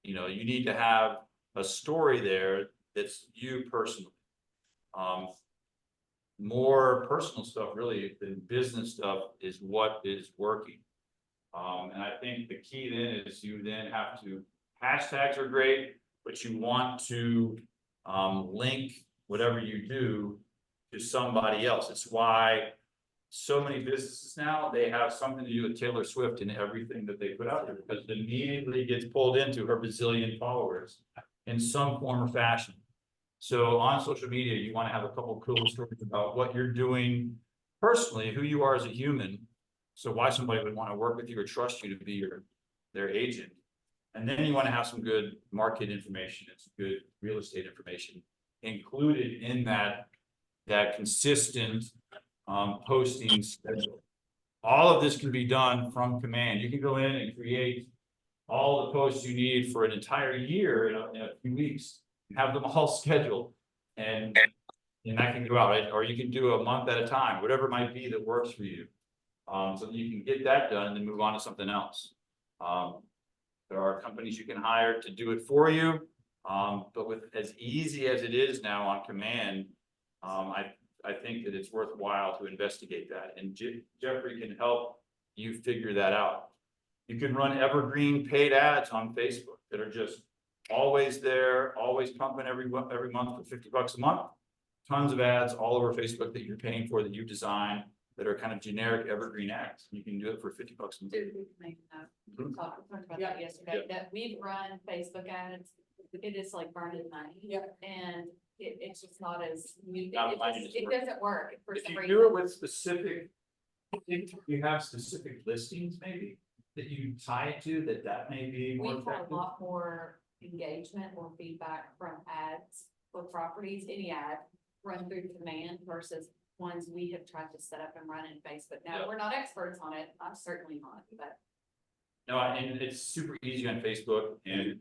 you know, you need to have a story there that's you personally. More personal stuff really than business stuff is what is working. And I think the key then is you then have to, hashtags are great, but you want to link whatever you do to somebody else. It's why so many businesses now, they have something to do with Taylor Swift in everything that they put out there, because it immediately gets pulled into her bazillion followers in some form or fashion. So on social media, you want to have a couple of cool stories about what you're doing personally, who you are as a human. So why somebody would want to work with you or trust you to be their agent. And then you want to have some good market information and some good real estate information included in that consistent posting schedule. All of this can be done from command. You can go in and create all the posts you need for an entire year in a few weeks, and have them all scheduled, and that can go out, right? Or you can do a month at a time, whatever it might be that works for you. So that you can get that done and then move on to something else. There are companies you can hire to do it for you. But with as easy as it is now on command, I think that it's worthwhile to investigate that, and Jeffrey can help you figure that out. You can run evergreen paid ads on Facebook that are just always there, always pumping every month for $50 a month. Tons of ads all over Facebook that you're paying for, that you design, that are kind of generic evergreen ads. You can do it for $50 a month. Dude, we can make a note. We talked about that yesterday, that we've run Facebook ads. It is like burning money. Yep. And it's just not as, Not finding it doesn't work for If some you reason. do it with specific, if you have specific listings maybe that you tie it to, that may be more We've had a effective. lot more engagement or feedback from ads for properties, any ad run through command versus ones we have tried to set up and run in Facebook. Now, Yeah. we're not experts on it. I'm certainly not, but No, and it's super easy on Facebook, and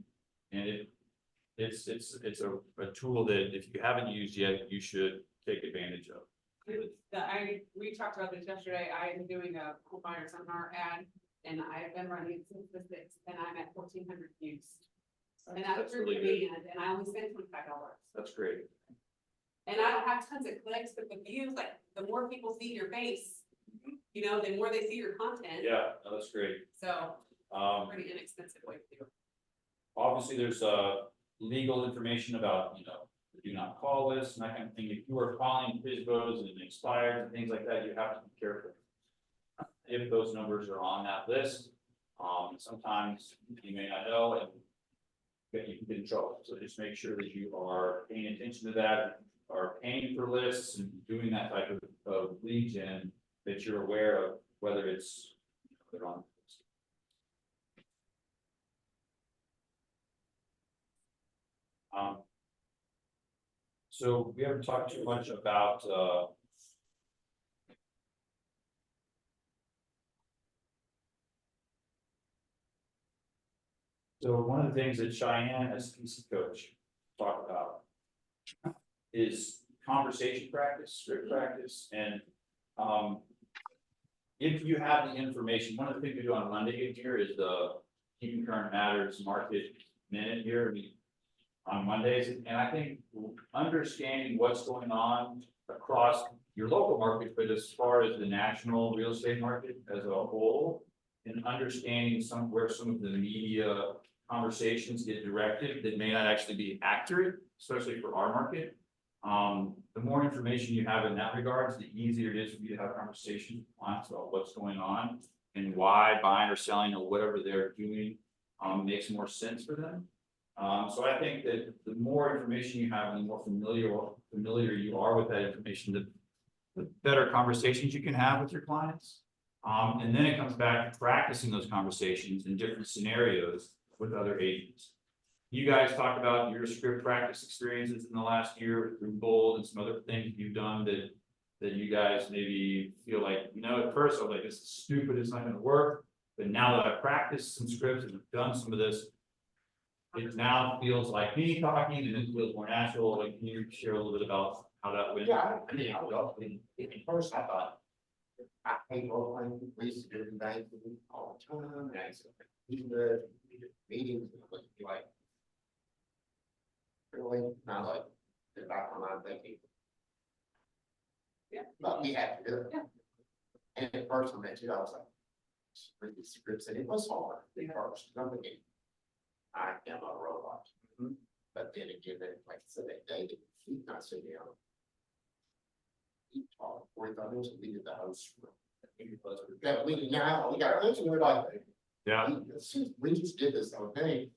it's a tool that if you haven't used yet, you should take advantage of. We talked about this yesterday. I am doing a home buyer seminar ad, and I've been running it since the 6th, and I'm at 1,400 views. And that was That's through really good. command, and I only spent $25. That's great. And I don't have tons of clicks, but the views, like, the more people see your face, you know, the more they see your content. Yeah, no, that's great. So, pretty inexpensive way to do it. Obviously, there's legal information about, the do not call list and that kind of thing. If you are calling FISBOs and expired and things like that, you have to be careful. If those numbers are on that list, sometimes you may not know, and you can get in trouble. So just make sure that you are paying attention to that, are paying for lists and doing that type of lead gen, that you're aware of whether it's they're on. So we haven't talked too much about so one of the things that Cheyenne as PC coach talk about is conversation practice, script practice, and if you have the information, one of the things we do on Monday here is the Keeping Current Matters Market Minute here on Mondays, and I think understanding what's going on across your local market, but as far as the national real estate market as a whole, and understanding where some of the media conversations get directed that may not actually be accurate, especially for our market. The more information you have in that regards, the easier it is for you to have conversations with clients about what's going on and why buying or selling or whatever they're doing makes more sense for them. So I think that the more information you have and the more familiar you are with that information, the better conversations you can have with your clients. And then it comes back to practicing those conversations in different scenarios with other agents. You guys talked about your script practice experiences in the last year through Bold and some other things you've done that you guys maybe feel like, at first I was like, this is stupid, it's not gonna work. But now that I've practiced some scripts and have done some of this, it now feels like me talking and it feels more natural. Like, can you share a little bit about how that went? Yeah, I mean, I would also, at first I thought, I hate role playing, we used to do things all the time, and I used to do the meetings, and it would be like. Really, not like, the background I'm thinking. Yeah. But we had to do it. Yeah. And at first I met you, I was like, read the scripts, and it was hard, the first, I'm thinking, I am a robot. But then again, like I said, that day, he's not sitting down. He talked, we thought it was leading the house. That we now, we got, we're like. Yeah. We just did this whole thing,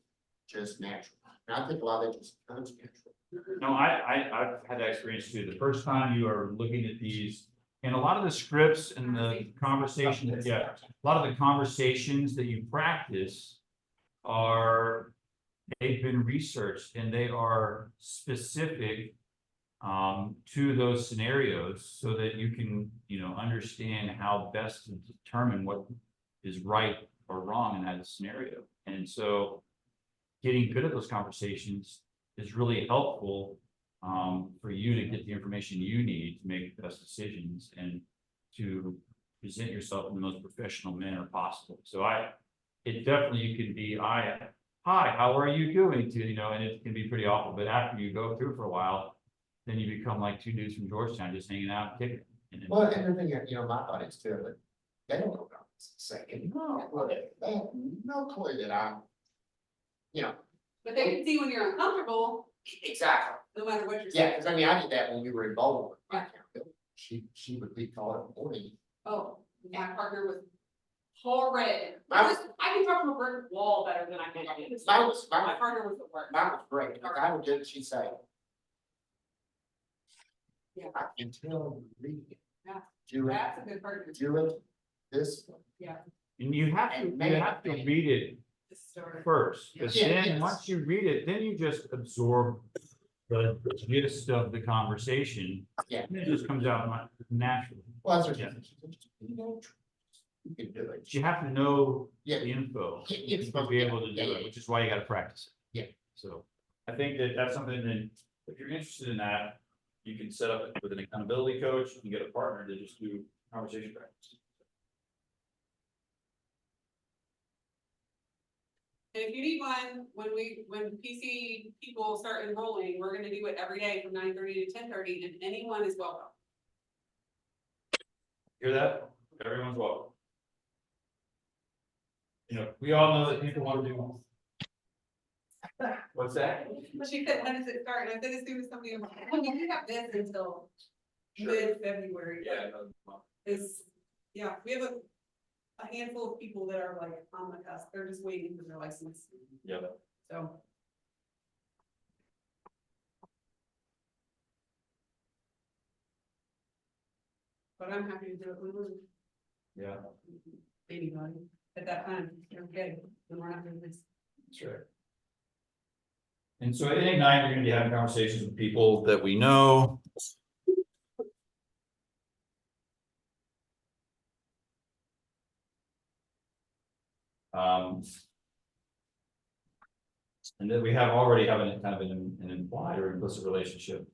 just natural, and I think a lot of it just comes natural. No, I've had that experience too. The first time you are looking at these, and a lot of the scripts and the conversations, a lot of the conversations that you practice they've been researched and they are specific to those scenarios so that you can, understand how best to determine what is right or wrong in that scenario. And so getting good at those conversations is really helpful for you to get the information you need to make the best decisions and to present yourself in the most professional manner possible. So it definitely, you can be, hi, how are you doing? And it can be pretty awful, but after you go through for a while, then you become like two dudes from Georgetown, just hanging out, kicking. Well, and the thing, my thought is too, but they don't know about this second, they have no clue that I'm. But they can see when you're uncomfortable, Exactly. no matter what you're Yeah, saying. because I mean, I did that when we were involved. Yeah. She would be called in the morning. Oh, my partner was horrid. I can talk to a brick wall better than I can. My partner was the worst. That was great, because I would do it, she'd say. Yeah. I can tell you read it. Yeah. Do it, That's a good partner. do it this way. Yeah. And you have to read it This story. first, but Yeah, then yes. once you read it, then you just absorb the gist of the conversation. Yeah. And it just comes out naturally. Well, that's what Yeah. you can do it. You have to know Yeah. the info Yeah, to be able to do yeah, it, which is why you gotta practice it. Yeah. So I think that's something that if you're interested in that, you can set up with an accountability coach and get a partner to just do conversation practice. And if you need one, when PC people start enrolling, we're gonna do it every day from 9:30 to 10:30, and anyone is welcome. Hear that? Everyone's welcome. We all know that people want to do. What's that? But she said, when does it start? And I said, as soon as somebody, we have this until mid-February. We have a handful of people that are like on the cusp, they're just waiting for their license, Yeah. so. But I'm happy to do it when Yeah. anybody at that time, okay, then we're not doing this. That's right. And so at Ignite, you're gonna be having conversations with people that we know. And then we already have kind of an implied or implicit relationship.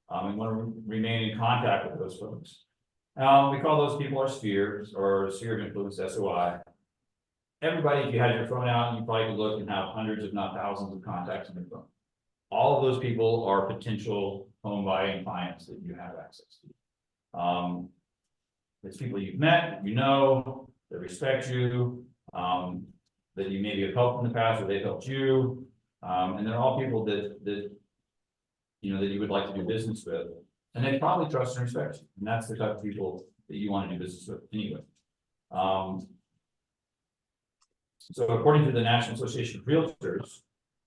And want to remain in contact with those folks. We call those people our spheres or sphere of influence, SOI. Everybody, if you had your phone out, you probably could look and have hundreds, if not thousands of contacts on your phone. All of those people are potential home buying clients that you have access to. It's people you've met, that respect you, that you maybe have helped in the past or they've helped you. And they're all people that you would like to do business with. And they probably trust and respect you. And that's the type of people that you want to do business with anyway. So according to the National Association of Realtors,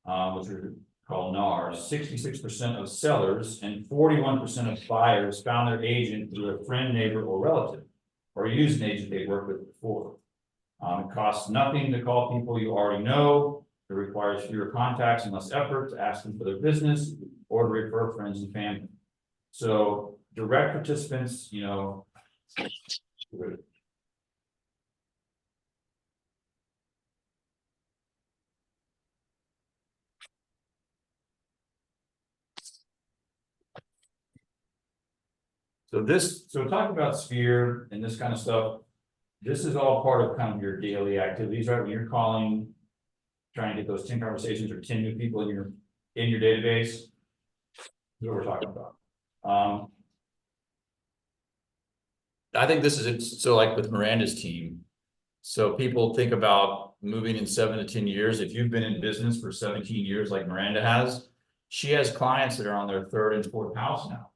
which are called NARs. 66% of sellers and 41% of buyers found their agent through a friend, neighbor, or relative, or used an agent they worked with before. It costs nothing to call people you already know. It requires fewer contacts and less effort to ask them for their business or to refer friends and family. So direct participants, you know. So talking about sphere and this kind of stuff, this is all part of kind of your daily activities, right? When you're calling, trying to get those 10 conversations or 10 new people in your database. Is what we're talking about. I think this is it. So like with Miranda's team. So people think about moving in 7 to 10 years. If you've been in business for 17 years, like Miranda has, she has clients that are on their 3rd and 4th house now.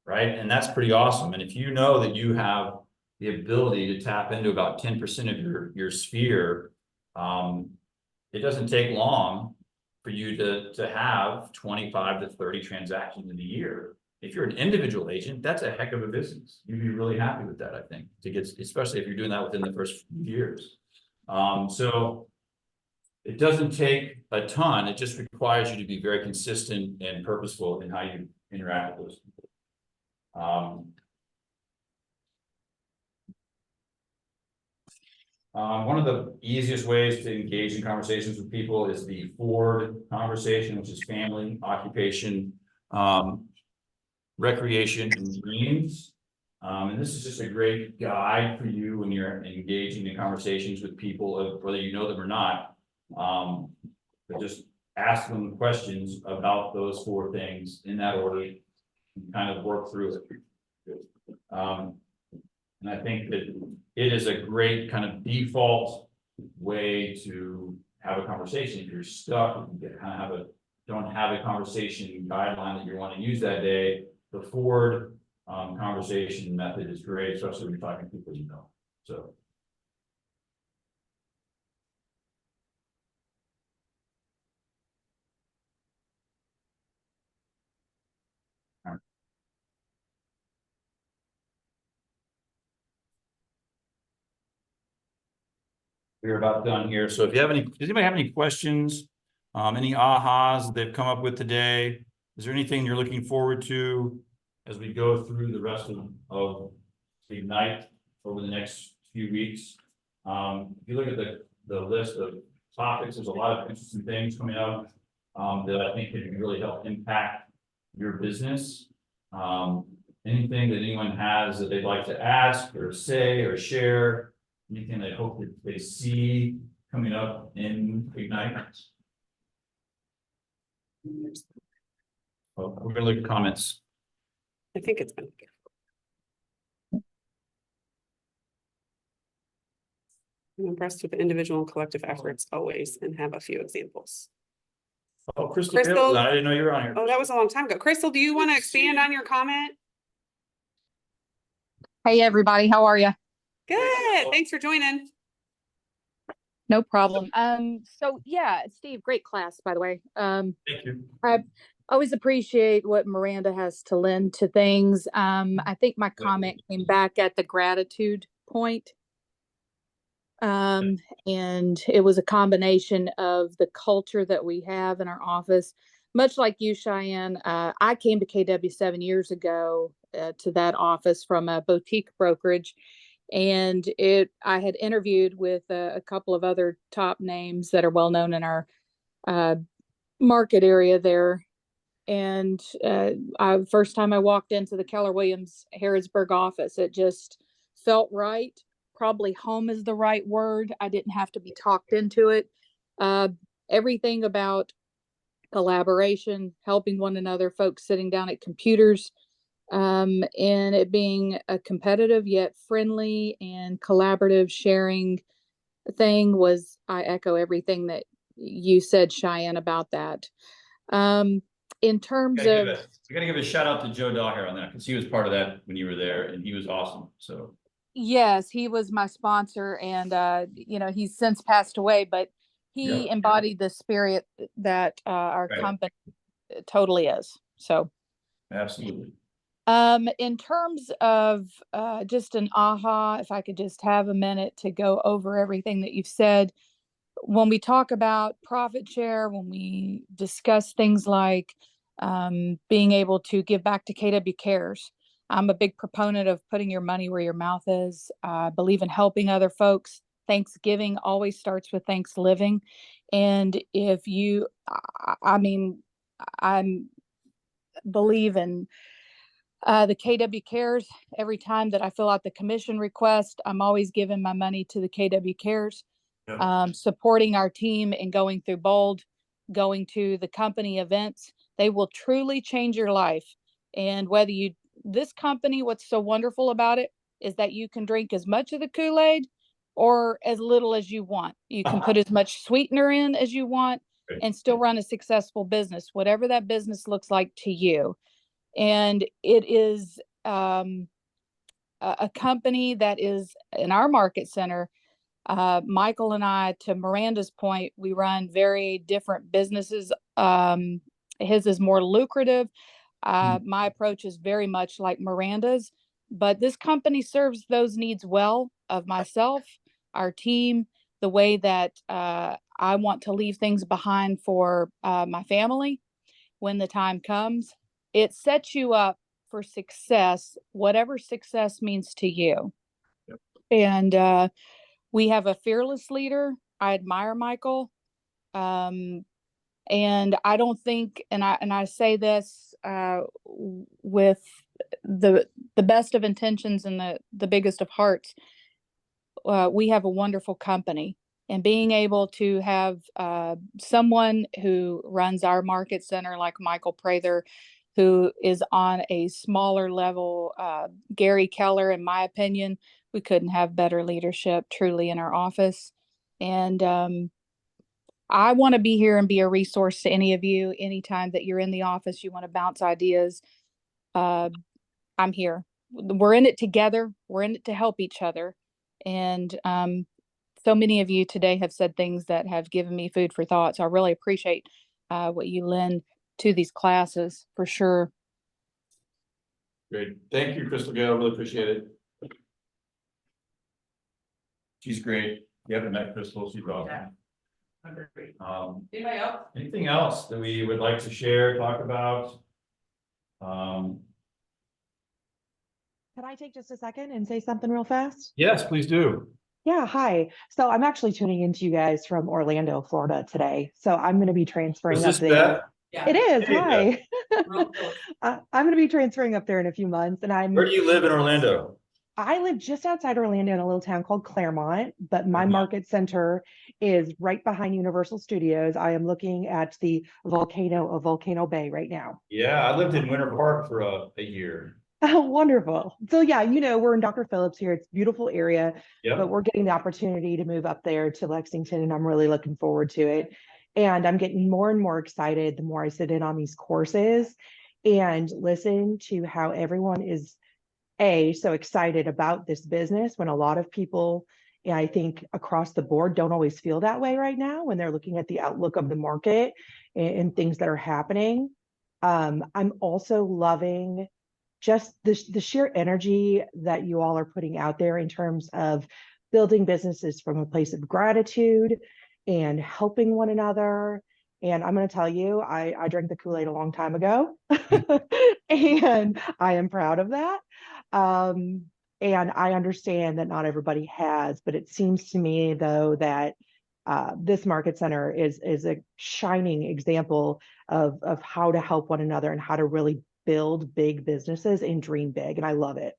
Right? And that's pretty awesome. And if you know that you have the ability to tap into about 10% of your sphere, it doesn't take long for you to have 25 to 30 transactions in a year. If you're an individual agent, that's a heck of a business. You'd be really happy with that, I think, to get, especially if you're doing that within the first few years. So it doesn't take a ton. It just requires you to be very consistent and purposeful in how you interact with those people. One of the easiest ways to engage in conversations with people is the Ford conversation, which is family, occupation, recreation, and dreams. And this is just a great guide for you when you're engaging in conversations with people, whether you know them or not. But just ask them questions about those 4 things in that order and kind of work through it. And I think that it is a great kind of default way to have a conversation. If you're stuck, you can kind of don't have a conversation guideline that you want to use that day. The Ford conversation method is great, especially when you're talking to people you know. So. We're about done here. So if you have any, does anybody have any questions? Any ahas that they've come up with today? Is there anything you're looking forward to as we go through the rest of Ignite over the next few weeks? If you look at the list of topics, there's a lot of interesting things coming up that I think can really help impact your business. Anything that anyone has that they'd like to ask or say or share? Anything they hope that they see coming up in Ignite? Oh, we're gonna look at comments. I think it's been. I'm impressed with the individual and collective efforts always and have a few examples. Oh, Crystal, Crystal? I didn't know you were on here. Oh, that was a long time ago. Crystal, do you want to expand on your comment? Hey, everybody, how are you? Good. Thanks for joining. No problem. So yeah, Steve, great class, by the way. Thank you. I always appreciate what Miranda has to lend to things. I think my comment came back at the gratitude point. And it was a combination of the culture that we have in our office. Much like you, Cheyenne, I came to KW 7 years ago to that office from a boutique brokerage. And I had interviewed with a couple of other top names that are well known in our market area there. And first time I walked into the Keller Williams Harrodsburg office, it just felt right. Probably home is the right word. I didn't have to be talked into it. Everything about collaboration, helping one another, folks sitting down at computers, and it being a competitive yet friendly and collaborative sharing thing I echo everything that you said, Cheyenne, about that. In terms of, we gotta give a shout out to Joe Daher on that because he was part of that when you were there and he was awesome. So yes, he was my sponsor and, he's since passed away, but he Yeah. embodied the spirit that our Right. company totally is. So, Absolutely. in terms of just an aha, if I could just have a minute to go over everything that you've said. When we talk about profit share, when we discuss things like being able to give back to KW Cares, I'm a big proponent of putting your money where your mouth is. I believe in helping other folks. Thanksgiving always starts with thanks living. And if you, I mean, I'm believe in the KW Cares. Every time that I fill out the commission request, I'm always giving my money to the KW Cares, supporting our team and going through Bold, going to the company events. They will truly change your life. And whether you, this company, what's so wonderful about it is that you can drink as much of the Kool-Aid or as little as you want. You can put as much sweetener in as you want and still run a successful business, whatever that business looks like to you. And it is a company that is in our market center. Michael and I, to Miranda's point, we run very different businesses. His is more lucrative. My approach is very much like Miranda's, but this company serves those needs well of myself, our team, the way that I want to leave things behind for my family when the time comes. It sets you up for success, whatever success means to you. Yep. And we have a fearless leader. I admire Michael. And I don't think, and I say this with the best of intentions and the biggest of hearts. We have a wonderful company, and being able to have someone who runs our market center like Michael Prather, who is on a smaller level, Gary Keller, in my opinion, we couldn't have better leadership truly in our office. And I want to be here and be a resource to any of you. Anytime that you're in the office, you want to bounce ideas, I'm here. We're in it together. We're in it to help each other. And so many of you today have said things that have given me food for thought. So I really appreciate what you lend to these classes for sure. Great. Thank you, Crystal Gale. Really appreciate it. She's great. You haven't met Crystal. She's awesome. Anybody else? Anything else that we would like to share, talk about? Can I take just a second and say something real fast? Yes, please do. Yeah, hi. So I'm actually tuning into you guys from Orlando, Florida today. So I'm going to be transferring Is up this there. Beth? Yeah. It is. Hey, Hi. Real close. I'm going to be transferring up there in a few months, and Where do you live in Orlando? I live just outside Orlando in a little town called Claremont, but my Claremont. market center is right behind Universal Studios. I am looking at the volcano of Volcano Bay right now. Yeah, I lived in Winter Park for a year. Oh, wonderful. So yeah, we're in Dr. Phillips here. It's a beautiful area, Yep. but we're getting the opportunity to move up there to Lexington, and I'm really looking forward to it. And I'm getting more and more excited the more I sit in on these courses and listen to how everyone is so excited about this business, when a lot of people, I think across the board, don't always feel that way right now when they're looking at the outlook of the market and things that are happening. I'm also loving just the sheer energy that you all are putting out there in terms of building businesses from a place of gratitude and helping one another. And I'm going to tell you, I drank the Kool-Aid a long time ago, and I am proud of that. And I understand that not everybody has, but it seems to me, though, that this market center is a shining example of how to help one another and how to really build big businesses and dream big. And I love it.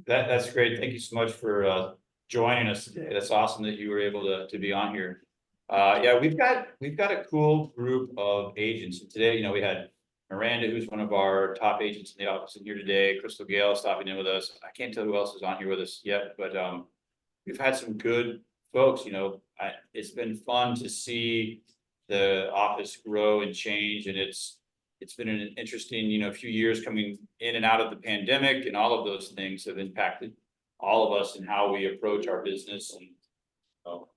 That's great. Thank you so much for joining us today. That's awesome that you were able to be on here. Yeah, we've got a cool group of agents. And today, we had Miranda, who's one of our top agents in the office in here today. Crystal Gale stopping in with us. I can't tell who else is on here with us yet, but we've had some good folks. It's been fun to see the office grow and change, and it's been an interesting, few years coming in and out of the pandemic, and all of those things have impacted all of us and how we approach our business, and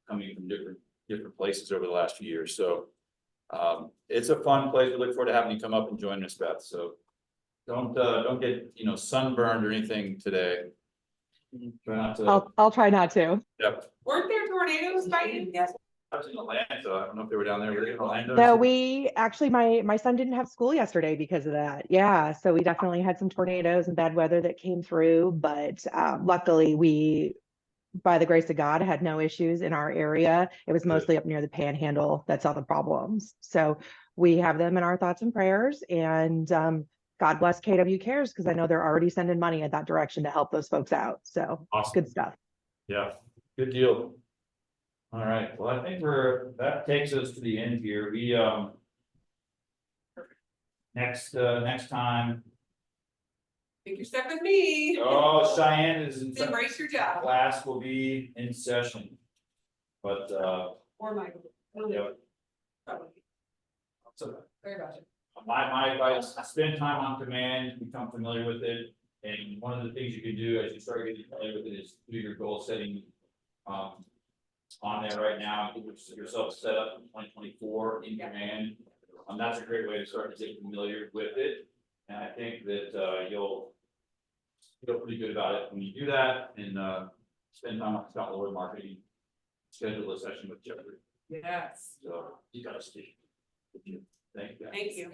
coming from different different places over the last few years, so. It's a fun place. We look forward to having you come up and join us, Beth, so. Don't get, sunburned or anything today. Try not to. I'll try not to. Yep. Weren't there tornadoes biting? Yes. I was in Atlanta, I don't know if they were down there. Were they in Orlando? No, we actually, my son didn't have school yesterday because of that. Yeah, so we definitely had some tornadoes and bad weather that came through, but luckily we, by the grace of God, had no issues in our area. It was mostly up near the Panhandle that saw the problems. So we have them in our thoughts and prayers, and God bless KW Cares, because I know they're already sending money in that direction to help those folks out. So Awesome. good stuff. Yeah, good deal. All right, well, I think that takes us to the end here. We, next time, I think you're stuck with me. oh, Cheyenne is in Embrace your job. class will be in session. But, Or Michael. yeah, Probably. so Very much. my advice, spend time on command, become familiar with it. And one of the things you can do as you start getting familiar with it is do your goal setting, on there right now, get yourself set up in 2024 in command. That's a great way to start to get familiar with it. And I think that, you'll feel pretty good about it when you do that, and, spend time on Scott Lord marketing, schedule a session with Jeffrey. Yes. So you gotta stay. Thank you. Thank you.